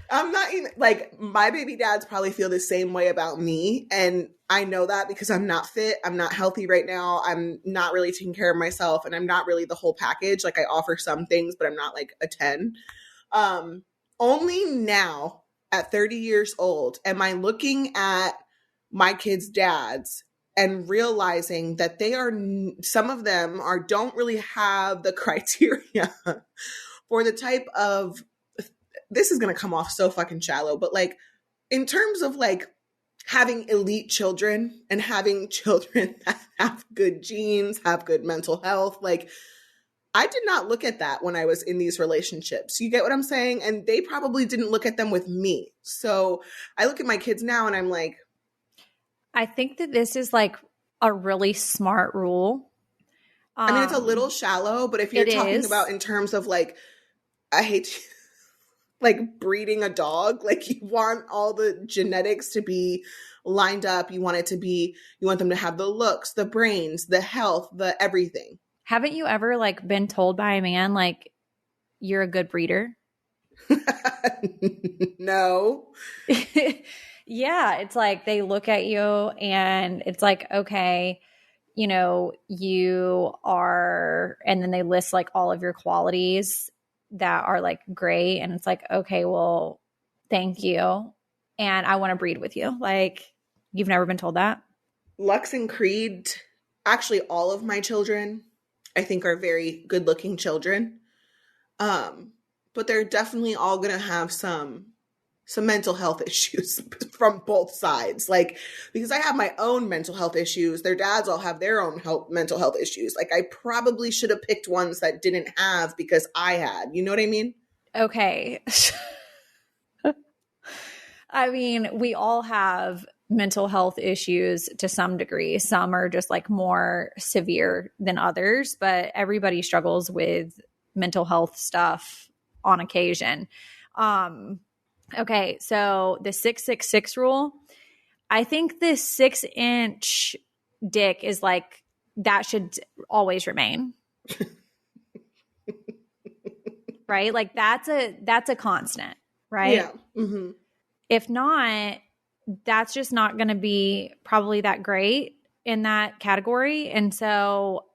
I'm not even, like, my baby dads probably feel the same way about me. And I know that because I'm not fit. I'm not healthy right now. I'm not really taking care of myself. And I'm not really the whole package. Like, I offer some things, but I'm not like a 10. Only now at 30 years old am I looking at my kids' dads and realizing that they are, some of them are, don't really have the criteria for the type of, this is going to come off so fucking shallow, but like in terms of like having elite children and having children that have good genes, have good mental health, like I did not look at that when I was in these relationships. You get what I'm saying? And they probably didn't look at them with me. So I look at my kids now and I'm like, I think that this is like a really smart rule. I mean, it's a little shallow, but if you're talking about in terms of like, I hate to, like breeding a dog, like you want all the genetics to be lined up. You want it to be, you want them to have the looks, the brains, the health, the everything. Haven't you ever like been told by a man, like, you're a good breeder? No. Yeah, it's like they look at you and it's like, okay, you know, you are, and then they list like all of your qualities that are like great. And it's like, okay, well, thank you. And I want to breed with you. Like, you've never been told that? Lux and Creed, actually all of my children, I think are very good looking children. But they're definitely all going to have some mental health issues from both sides. Like, because I have my own mental health issues. Their dads all have their own mental health issues. Like, I probably should have picked ones that didn't have because I had. You know what I mean? Okay. I mean, we all have mental health issues to some degree. Some are just like more severe than others, but everybody struggles with mental health stuff on occasion. Okay, so the 666 rule, I think the 6-inch dick is like that should always remain. Right? Like that's a constant, right? Yeah. Mm-hmm. If not, that's just not going to be probably that great in that category. And so,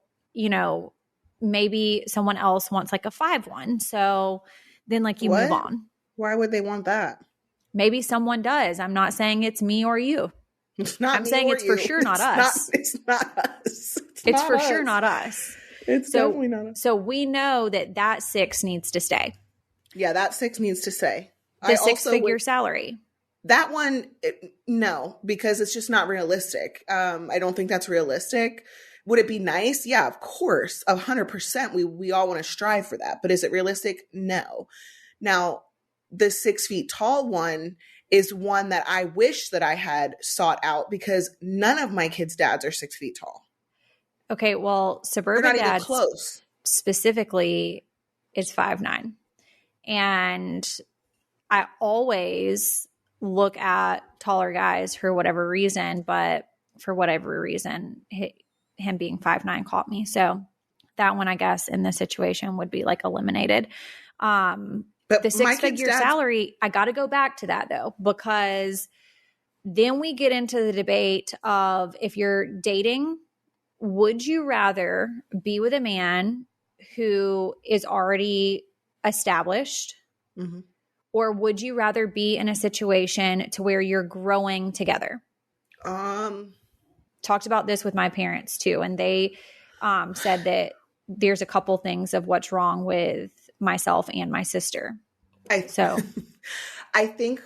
maybe someone else wants like a 5-1. So then like you move What? on. Why would they want that? Maybe someone does. I'm not saying it's me or you. It's not I'm me saying or it's for you. sure not us. It's not us. It's for sure not us. It's definitely not us. So we know that 6 needs to stay. Yeah, that 6 needs to stay. The 6-figure salary. That one, no, because it's just not realistic. I don't think that's realistic. Would it be nice? Yeah, of course. 100%. We all want to strive for that. But is it realistic? No. Now, the 6 feet tall one is one that I wish that I had sought out because none of my kids' dads are 6 feet tall. Okay, well, suburban dads close. Specifically is 5'9". And I always look at taller guys for whatever reason, but for whatever reason, him being 5'9" caught me. So that one, I guess, in this situation would be like eliminated. But the 6-figure salary, I got to go back to that though, because then we get into the debate of if you're dating, would you rather be with a man who is already established, mm-hmm. or would you rather be in a situation to where you're growing together? Talked about this with my parents too, and they said that there's a couple things of what's wrong with myself and my sister. I think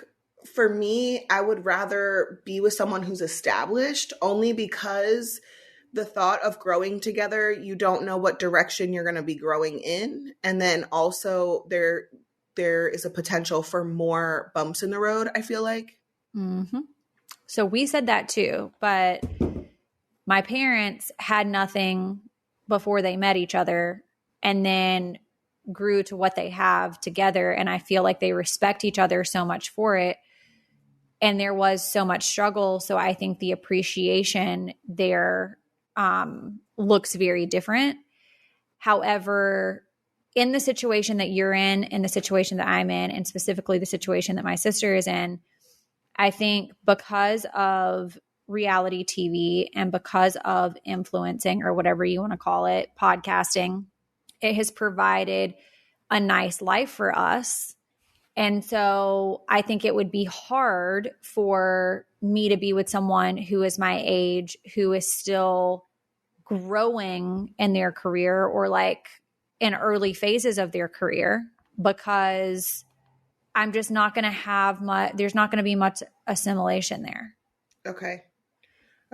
for me, I would rather be with someone who's established, only because the thought of growing together, you don't know what direction you're going to be growing in. And then also there is a potential for more bumps in the road, I feel like. Mm-hmm. So we said that too, but my parents had nothing before they met each other and then grew to what they have together. And I feel like they respect each other so much for it. And there was so much struggle. So I think the appreciation there looks very different. However, in the situation that you're in the situation that I'm in, and specifically the situation that my sister is in, I think because of reality TV and because of influencing, or whatever you want to call it, podcasting, it has provided a nice life for us. And so I think it would be hard for me to be with someone who is my age, who is still growing in their career or like in early phases of their career, because I'm just not going to have much, there's not going to be much assimilation there. Okay.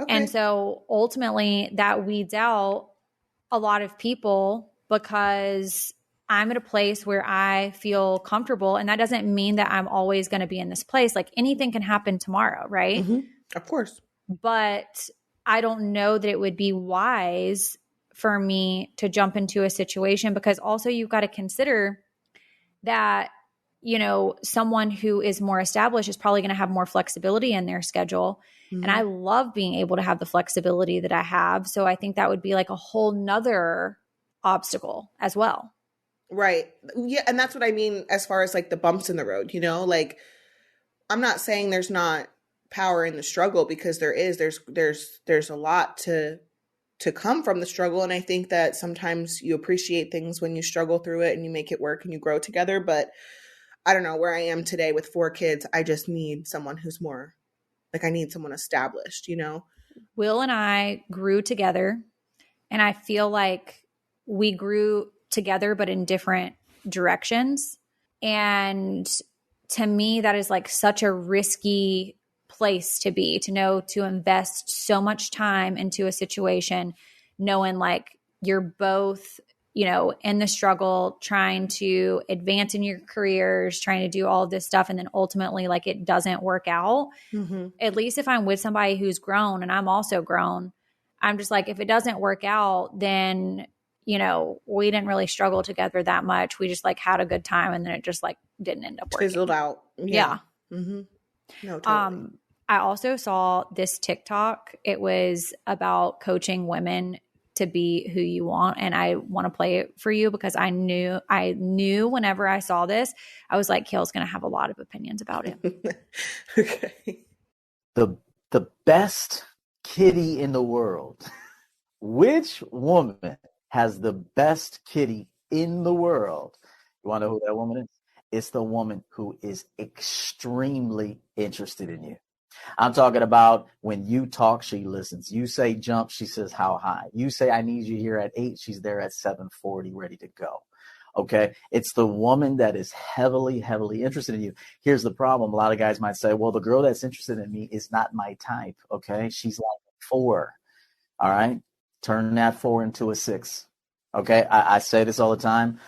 And so ultimately that weeds out a lot of people, because I'm at a place where I feel comfortable. And that doesn't mean that I'm always going to be in this place. Like anything can happen tomorrow, right? Mm-hmm. Of course. But I don't know that it would be wise for me to jump into a situation, because also you've got to consider that, someone who is more established is probably going to have more flexibility in their schedule. Mm-hmm. And I love being able to have the flexibility that I have. So I think that would be like a whole nother obstacle as well. Right. Yeah. And that's what I mean as far as like the bumps in the road, like I'm not saying there's not power in the struggle, because there's a lot to come from the struggle. And I think that sometimes you appreciate things when you struggle through it and you make it work and you grow together. But I don't know, where I am today with 4 kids, I just need someone who's more like, I need someone established, Will and I grew together, and I feel like we grew together, but in different directions. And to me, that is like such a risky place to be, to invest so much time into a situation, knowing like you're both, in the struggle, trying to advance in your careers, trying to do all of this stuff. And then ultimately like it doesn't work out. Mm-hmm. At least if I'm with somebody who's grown and I'm also grown, I'm just like, if it doesn't work out, then we didn't really struggle together that much. We just like had a good time, and then it just like didn't end up working. Fizzled out. Yeah. Mm-hmm. No, totally. I also saw this TikTok. It was about coaching women to be who you want, and I want to play it for you because I knew whenever I saw this, I was like, Kale's going to have a lot of opinions about it. Okay. The best kitty in the world. Which woman has the best kitty in the world? You want to know who that woman is? It's the woman who is extremely interested in you. I'm talking about when you talk, she listens. You say jump, she says how high. You say I need you here at 8, she's there at 7:40, ready to go. Okay, it's the woman that is heavily, heavily interested in you. Here's the problem. A lot of guys might say, well, the girl that's interested in me is not my type. Okay, she's like 4. All right, turn that 4 into a 6. Okay, I say this all the time.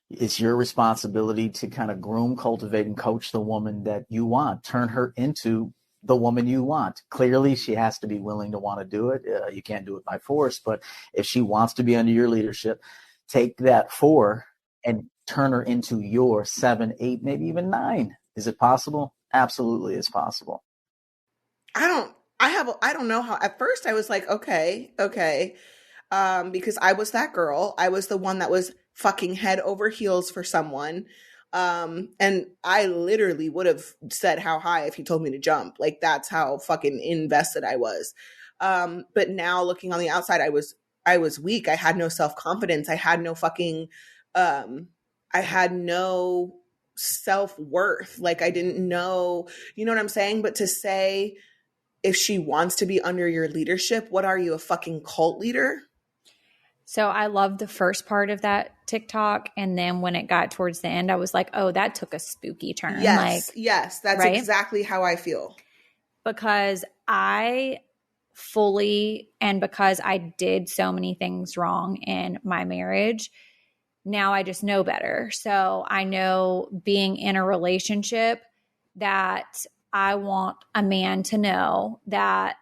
It's your responsibility to kind of groom, cultivate, and coach the woman that you want. Turn her into the woman you want. Clearly, she has to be willing to want to do it. You can't do it by force, but if she wants to be under your leadership, take that 4 and turn her into your 7, 8, maybe even 9. Is it possible? Absolutely, it's possible. I don't know how. At first, I was like, okay, because I was that girl. I was the one that was fucking head over heels for someone. And I literally would have said how high if he told me to jump. Like, that's how fucking invested I was. But now looking on the outside, I was weak. I had no self-confidence. I had no fucking, I had no self-worth. Like, I didn't know, you know what I'm saying? But to say, if she wants to be under your leadership, what are you, a fucking cult leader? So I loved the first part of that TikTok. And then when it got towards the end, I was like, oh, that took a spooky turn. Yes. That's right? exactly how I feel. Because I fully, and because I did so many things wrong in my marriage, now I just know better. So I know being in a relationship that I want a man to know that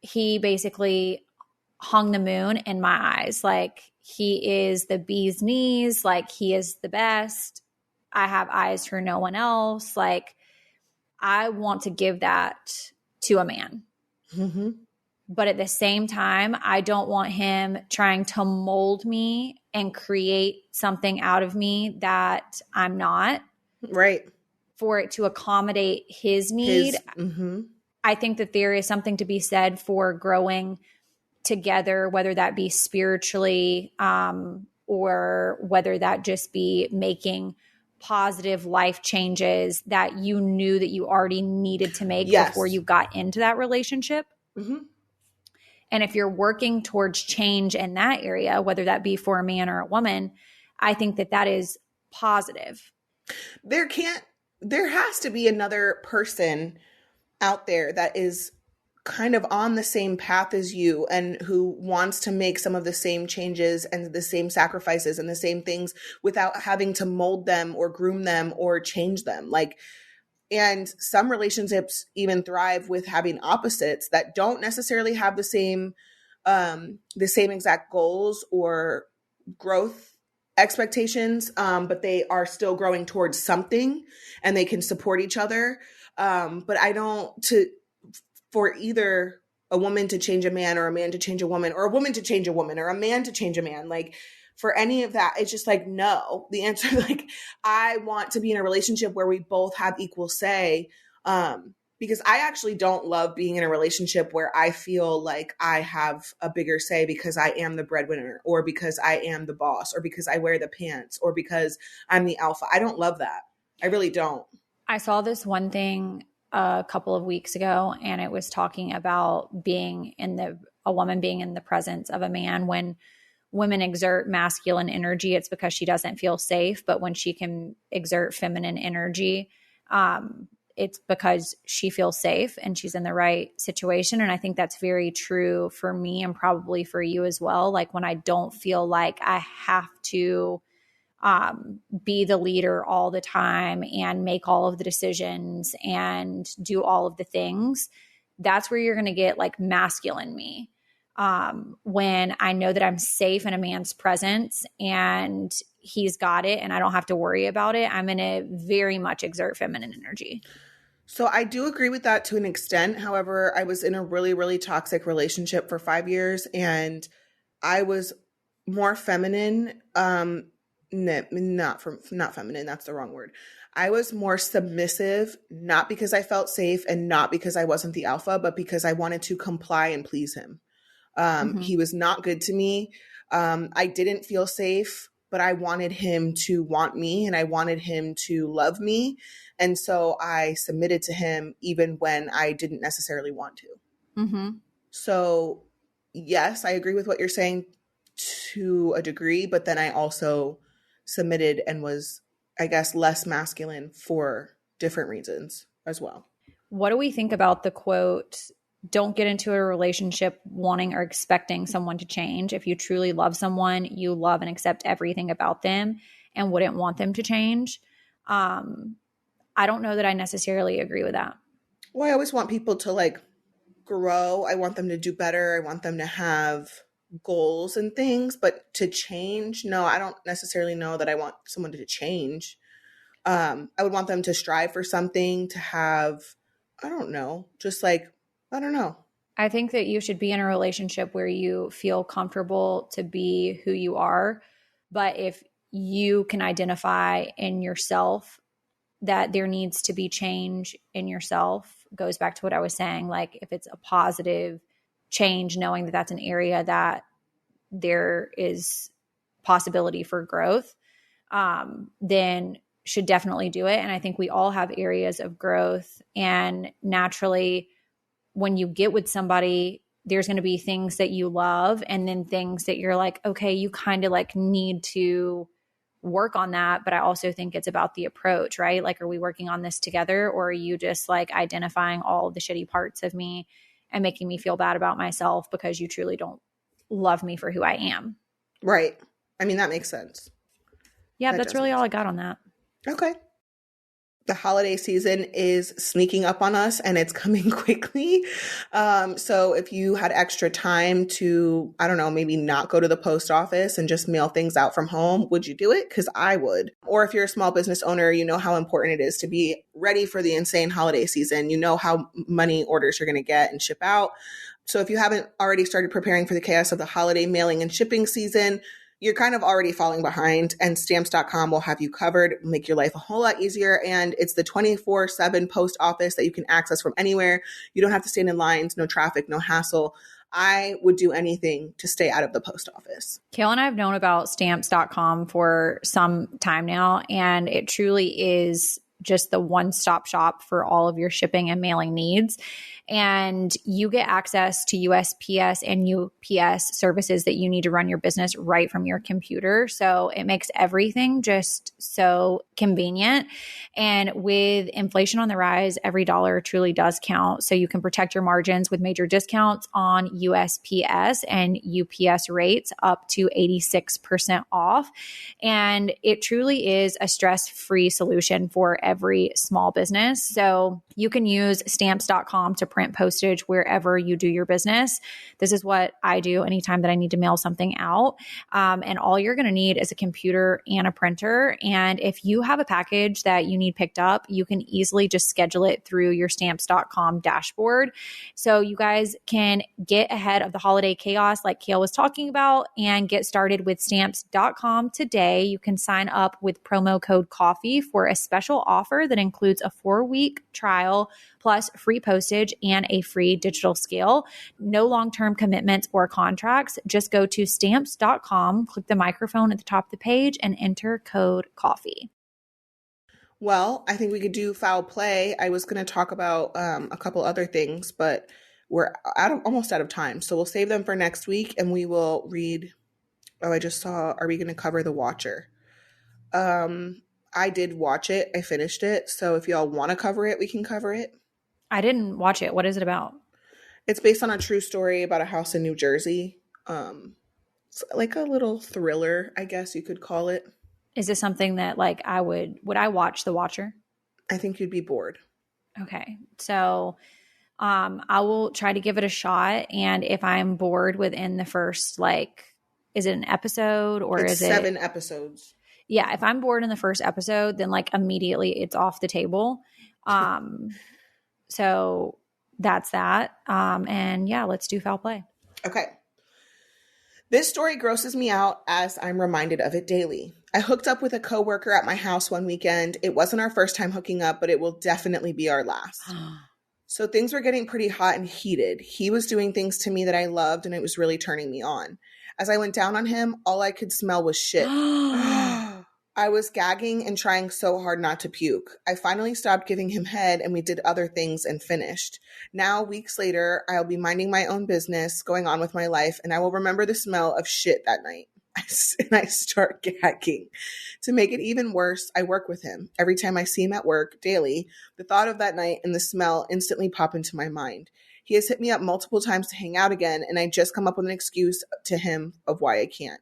he basically hung the moon in my eyes. Like, he is the bee's knees. Like, he is the best. I have eyes for no one else. Like, I want to give that to a man. Mm-hmm. But at the same time, I don't want him trying to mold me and create something out of me that I'm not. Right. For it to accommodate his need. Mm-hmm. I think that there is something to be said for growing together, whether that be spiritually, or whether that just be making positive life changes that you knew that you already needed to make before you got into that relationship. Mm-hmm. And if you're working towards change in that area, whether that be for a man or a woman, I think that that is positive. There has to be another person out there that is kind of on the same path as you and who wants to make some of the same changes and the same sacrifices and the same things without having to mold them or groom them or change them. Like, and some relationships even thrive with having opposites that don't necessarily have the same exact goals or growth expectations, but they are still growing towards something and they can support each other. But for either a woman to change a man or a man to change a woman or a woman to change a woman or a man to change a man, like, for any of that, it's just like, no. The answer, like, I want to be in a relationship where we both have equal say, because I actually don't love being in a relationship where I feel like I have a bigger say because I am the breadwinner or because I am the boss or because I wear the pants or because I'm the alpha. I don't love that. I really don't. I saw this one thing a couple of weeks ago, and it was talking about a woman being in the presence of a man. When women exert masculine energy, it's because she doesn't feel safe. But when she can exert feminine energy, it's because she feels safe and she's in the right situation. And I think that's very true for me and probably for you as well. Like, when I don't feel like I have to be the leader all the time and make all of the decisions and do all of the things, that's where you're going to get like masculine me. When I know that I'm safe in a man's presence and he's got it and I don't have to worry about it, I'm going to very much exert feminine energy. So I do agree with that to an extent. However, I was in a really, really toxic relationship for 5 years, and I was more feminine. Not feminine. That's the wrong word. I was more submissive, not because I felt safe and not because I wasn't the alpha, but because I wanted to comply and please him. He was not good to me. I didn't feel safe, but I wanted him to want me and I wanted him to love me. And so I submitted to him even when I didn't necessarily want to. Mm-hmm. So yes, I agree with what you're saying to a degree, but then I also submitted and was, I guess, less masculine for different reasons as well. What do we think about the quote, don't get into a relationship wanting or expecting someone to change? If you truly love someone, you love and accept everything about them and wouldn't want them to change. I don't know that I necessarily agree with that. Well, I always want people to like grow. I want them to do better. I want them to have goals and things, but to change, no, I don't necessarily know that I want someone to change. I would want them to strive for something, to have, I don't know, just like, I don't know. I think that you should be in a relationship where you feel comfortable to be who you are. But if you can identify in yourself that there needs to be change in yourself, goes back to what I was saying. Like if it's a positive change, knowing that that's an area that there is possibility for growth, then should definitely do it. And I think we all have areas of growth. And naturally, when you get with somebody, there's going to be things that you love and then things that you're like, okay, you kind of like need to work on that. But I also think it's about the approach, right? Like, are we working on this together, or are you just like identifying all of the shitty parts of me and making me feel bad about myself because you truly don't love me for who I am? Right. I mean, that makes sense. Yeah, that's really all I got on that. Okay. The holiday season is sneaking up on us and it's coming quickly. So if you had extra time to, I don't know, maybe not go to the post office and just mail things out from home, would you do it? Because I would. Or if you're a small business owner, you know how important it is to be ready for the insane holiday season. You know how many orders you're going to get and ship out. So if you haven't already started preparing for the chaos of the holiday mailing and shipping season, you're kind of already falling behind, and stamps.com will have you covered, make your life a whole lot easier. And it's the 24/7 post office that you can access from anywhere. You don't have to stand in lines, no traffic, no hassle. I would do anything to stay out of the post office. Kayla and I have known about stamps.com for some time now, and it truly is just the one-stop shop for all of your shipping and mailing needs. And you get access to USPS and UPS services that you need to run your business right from your computer. So it makes everything just so convenient. And with inflation on the rise, every dollar truly does count. So you can protect your margins with major discounts on USPS and UPS rates up to 86% off. And it truly is a stress-free solution for every small business. So you can use stamps.com to print postage wherever you do your business. This is what I do anytime that I need to mail something out. And all you're going to need is a computer and a printer. And if you have a package that you need picked up, you can easily just schedule it through your stamps.com dashboard. So you guys can get ahead of the holiday chaos like Kale was talking about and get started with stamps.com today. You can sign up with promo code COFFEE for a special offer that includes a 4-week trial plus free postage and a free digital scale. No long-term commitments or contracts. Just go to stamps.com, click the microphone at the top of the page, and enter code COFFEE. Well, I think we could do foul play. I was going to talk about a couple other things, but we're almost out of time. So we'll save them for next week and we will read. Oh, I just saw, are we going to cover The Watcher? I did watch it. I finished it. So if y'all want to cover it, we can cover it. I didn't watch it. What is it about? It's based on a true story about a house in New Jersey. It's like a little thriller, I guess you could call it. Is this something that like would I watch The Watcher? I think you'd be bored. Okay. So I will try to give it a shot. And if I'm bored within the first, like, is it an episode or It's is it 7 episodes? Yeah. If I'm bored in the first episode, then like immediately it's off the table. So that's that. And yeah, let's do foul play. Okay. This story grosses me out as I'm reminded of it daily. I hooked up with a coworker at my house one weekend. It wasn't our first time hooking up, but it will definitely be our last. So things were getting pretty hot and heated. He was doing things to me that I loved, and it was really turning me on. As I went down on him, all I could smell was shit. I was gagging and trying so hard not to puke. I finally stopped giving him head, and we did other things and finished. Now, weeks later, I'll be minding my own business, going on with my life, and I will remember the smell of shit that night. And I start gagging. To make it even worse, I work with him. Every time I see him at work, daily, the thought of that night and the smell instantly pop into my mind. He has hit me up multiple times to hang out again, and I just come up with an excuse to him of why I can't.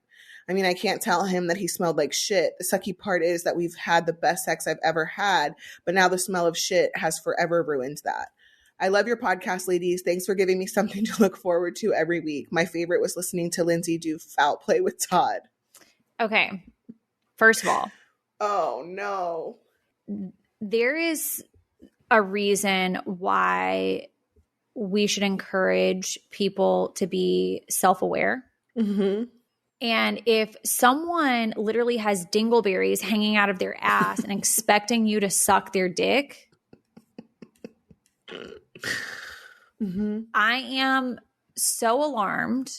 I mean, I can't tell him that he smelled like shit. The sucky part is that we've had the best sex I've ever had, but now the smell of shit has forever ruined that. I love your podcast, ladies. Thanks for giving me something to look forward to every week. My favorite was listening to Lindsay do Foul Play with Todd. Okay. First of all. Oh, no. There is a reason why we should encourage people to be self-aware. Mm-hmm. And if someone literally has dingleberries hanging out of their ass and expecting you to suck their dick, I am so alarmed.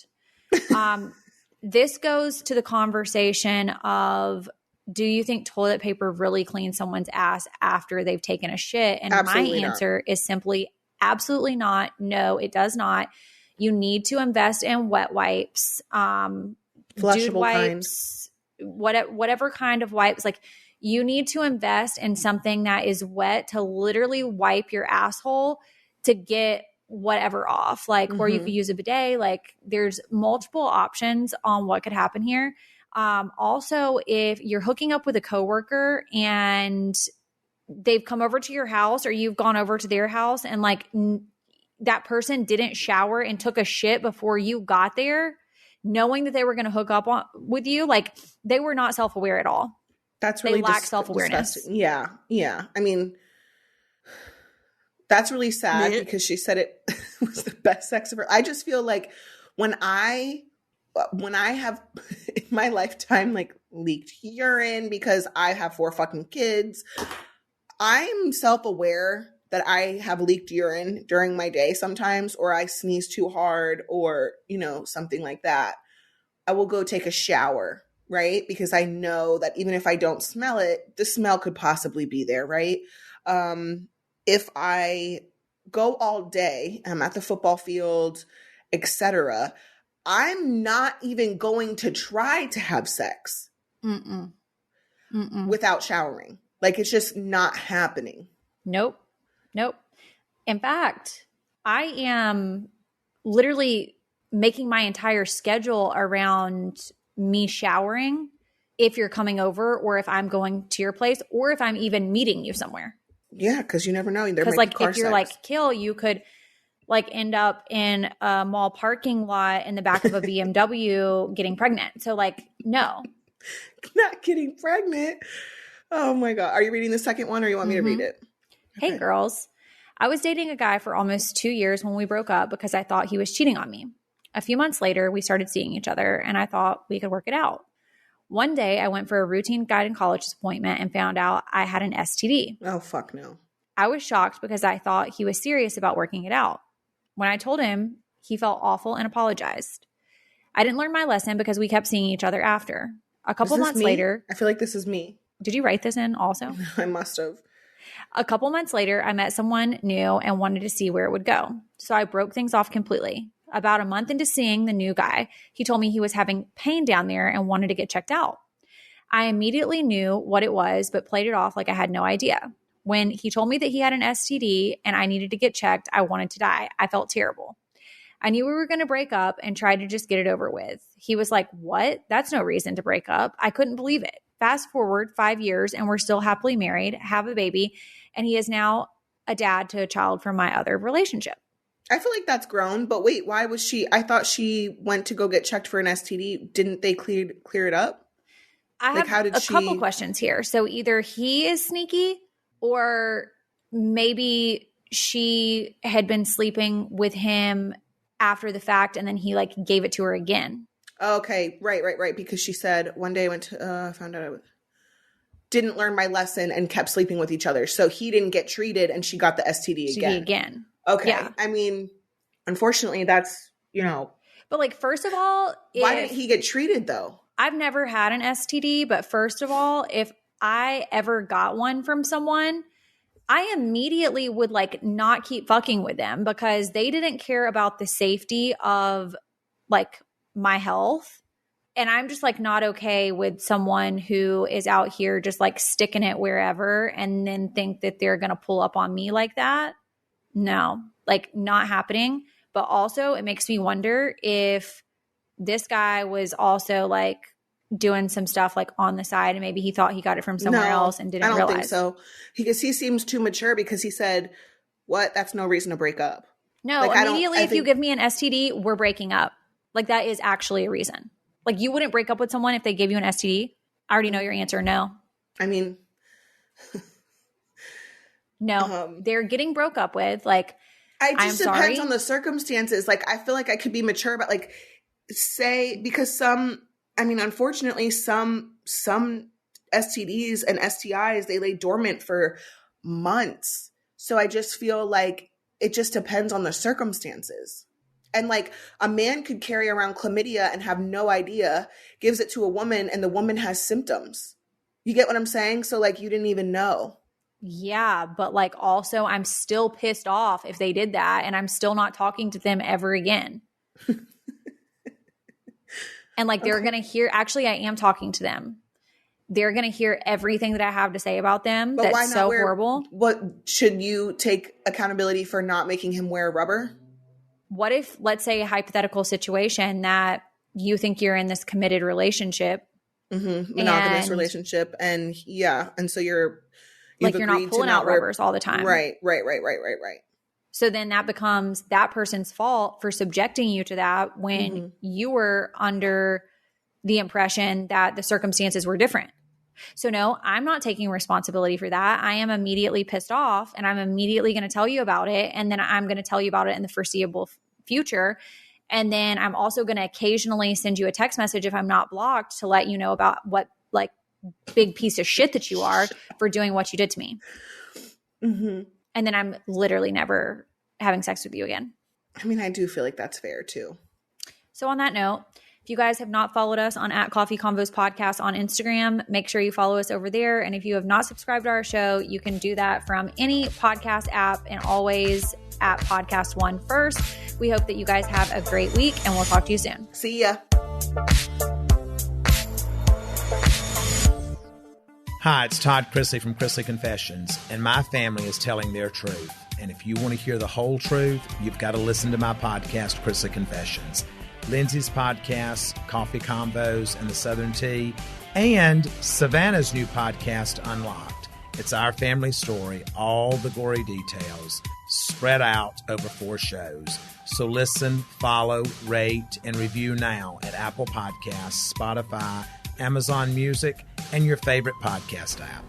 This goes to the conversation of, do you think toilet paper really cleans someone's ass after they've taken a shit? And Absolutely my answer is simply absolutely not. No, it does not. You need to invest in wet wipes, dude wipes, whatever kind of wipes. Like, you need to invest in something that is wet to literally wipe your asshole to get whatever off. Like, or you could use a bidet. Like, there's multiple options on what could happen here. Also, if you're hooking up with a coworker and they've come over to your house or you've gone over to their house and like that person didn't shower and took a shit before you got there, knowing that they were going to hook up with you, like, they were not self-aware at all. That's really they lack self-awareness. Disgusting. Yeah. I mean, that's really sad because she said it was the best sex ever. I just feel like when I have in my lifetime like leaked urine because I have 4 fucking kids, I'm self-aware that I have leaked urine during my day sometimes, or I sneeze too hard, or, you know, something like that. I will go take a shower, right? Because I know that even if I don't smell it, the smell could possibly be there, right? If I go all day, I'm at the football field, etc., I'm not even going to try to have sex without showering. Like, it's just not happening. Nope. In fact, I am literally making my entire schedule around me showering if you're coming over, or if I'm going to your place, or if I'm even meeting you somewhere. Yeah, because you never know. Because like, if you're like Kill, you could like end up in a mall parking lot in the back of a BMW getting pregnant. So like, no. Not getting pregnant. Oh my God. Are you reading the second one, or you want me to read it? Hey, girls. I was dating a guy for almost 2 years when we broke up because I thought he was cheating on me. A few months later, we started seeing each other, and I thought we could work it out. One day, I went for a routine gynecologist appointment and found out I had an STD. Oh, fuck no. I was shocked because I thought he was serious about working it out. When I told him, he felt awful and apologized. I didn't learn my lesson because we kept seeing each other after. A couple months later. I feel like this is me. Did you write this in also? I must have. A couple months later, I met someone new and wanted to see where it would go. So I broke things off completely. About a month into seeing the new guy, he told me he was having pain down there and wanted to get checked out. I immediately knew what it was, but played it off like I had no idea. When he told me that he had an STD and I needed to get checked, I wanted to die. I felt terrible. I knew we were going to break up and tried to just get it over with. He was like, "What? That's no reason to break up." I couldn't believe it. Fast forward 5 years and we're still happily married, have a baby, and he is now a dad to a child from my other relationship. I feel like that's grown, but wait, why was she? I thought she went to go get checked for an STD. Didn't they clear it up? I have a couple questions here. So either he is sneaky, or maybe she had been sleeping with him after the fact and then he like gave it to her again. Okay, right. Because she said one day I went to, found out I didn't learn my lesson and kept sleeping with each other. So he didn't get treated and she got the STD again. Okay. Yeah. I mean, unfortunately, that's, But like, first of all, why didn't he get treated though? I've never had an STD, but first of all, if I ever got one from someone, I immediately would like not keep fucking with them because they didn't care about the safety of like my health. And I'm just like not okay with someone who is out here just like sticking it wherever and then think that they're going to pull up on me like that. No, like not happening. But also it makes me wonder if this guy was also like doing some stuff like on the side and maybe he thought he got it from somewhere else and didn't realize. I don't think so. Because he seems too mature because he said, what? That's no reason to break up. No, like, immediately if you give me an STD, we're breaking up. Like that is actually a reason. Like you wouldn't break up with someone if they gave you an STD. I already know your answer. No. I mean. No, they're getting broke up with. Like, it just depends on the circumstances. Like I feel like I could be mature about like because unfortunately some STDs and STIs, they lay dormant for months. So I just feel like it just depends on the circumstances. And like a man could carry around chlamydia and have no idea, gives it to a woman and the woman has symptoms. You get what I'm saying? So like you didn't even know. Yeah, but like also I'm still pissed off if they did that and I'm still not talking to them ever again. And like they're going to hear, actually I am talking to them. They're going to hear everything that I have to say about them. But that's so horrible. What should you take accountability for not making him wear rubber? What if, let's say a hypothetical situation that you think you're in this committed relationship. Monogamous relationship. And so you're not pulling out rubbers all the time. Right. So then that becomes that person's fault for subjecting you to that when you were under the impression that the circumstances were different. So no, I'm not taking responsibility for that. I am immediately pissed off and I'm immediately going to tell you about it. And then I'm going to tell you about it in the foreseeable future. And then I'm also going to occasionally send you a text message if I'm not blocked to let you know about what like big piece of shit that you are for doing what you did to me. And then I'm literally never having sex with you again. I mean, I do feel like that's fair too. So on that note, if you guys have not followed us on @CoffeeConvos Podcast on Instagram, make sure you follow us over there. And if you have not subscribed to our show, you can do that from any podcast app and always at Podcast One first. We hope that you guys have a great week and we'll talk to you soon. See ya. Hi, it's Todd Chrisley from Chrisley Confessions, and my family is telling their truth. And if you want to hear the whole truth, you've got to listen to my podcast, Chrisley Confessions. Lindsay's podcast, Coffee Combos and the Southern Tea, and Savannah's new podcast, Unlocked. It's our family story, all the gory details, spread out over 4 shows. So listen, follow, rate, and review now at Apple Podcasts, Spotify, Amazon Music, and your favorite podcast app.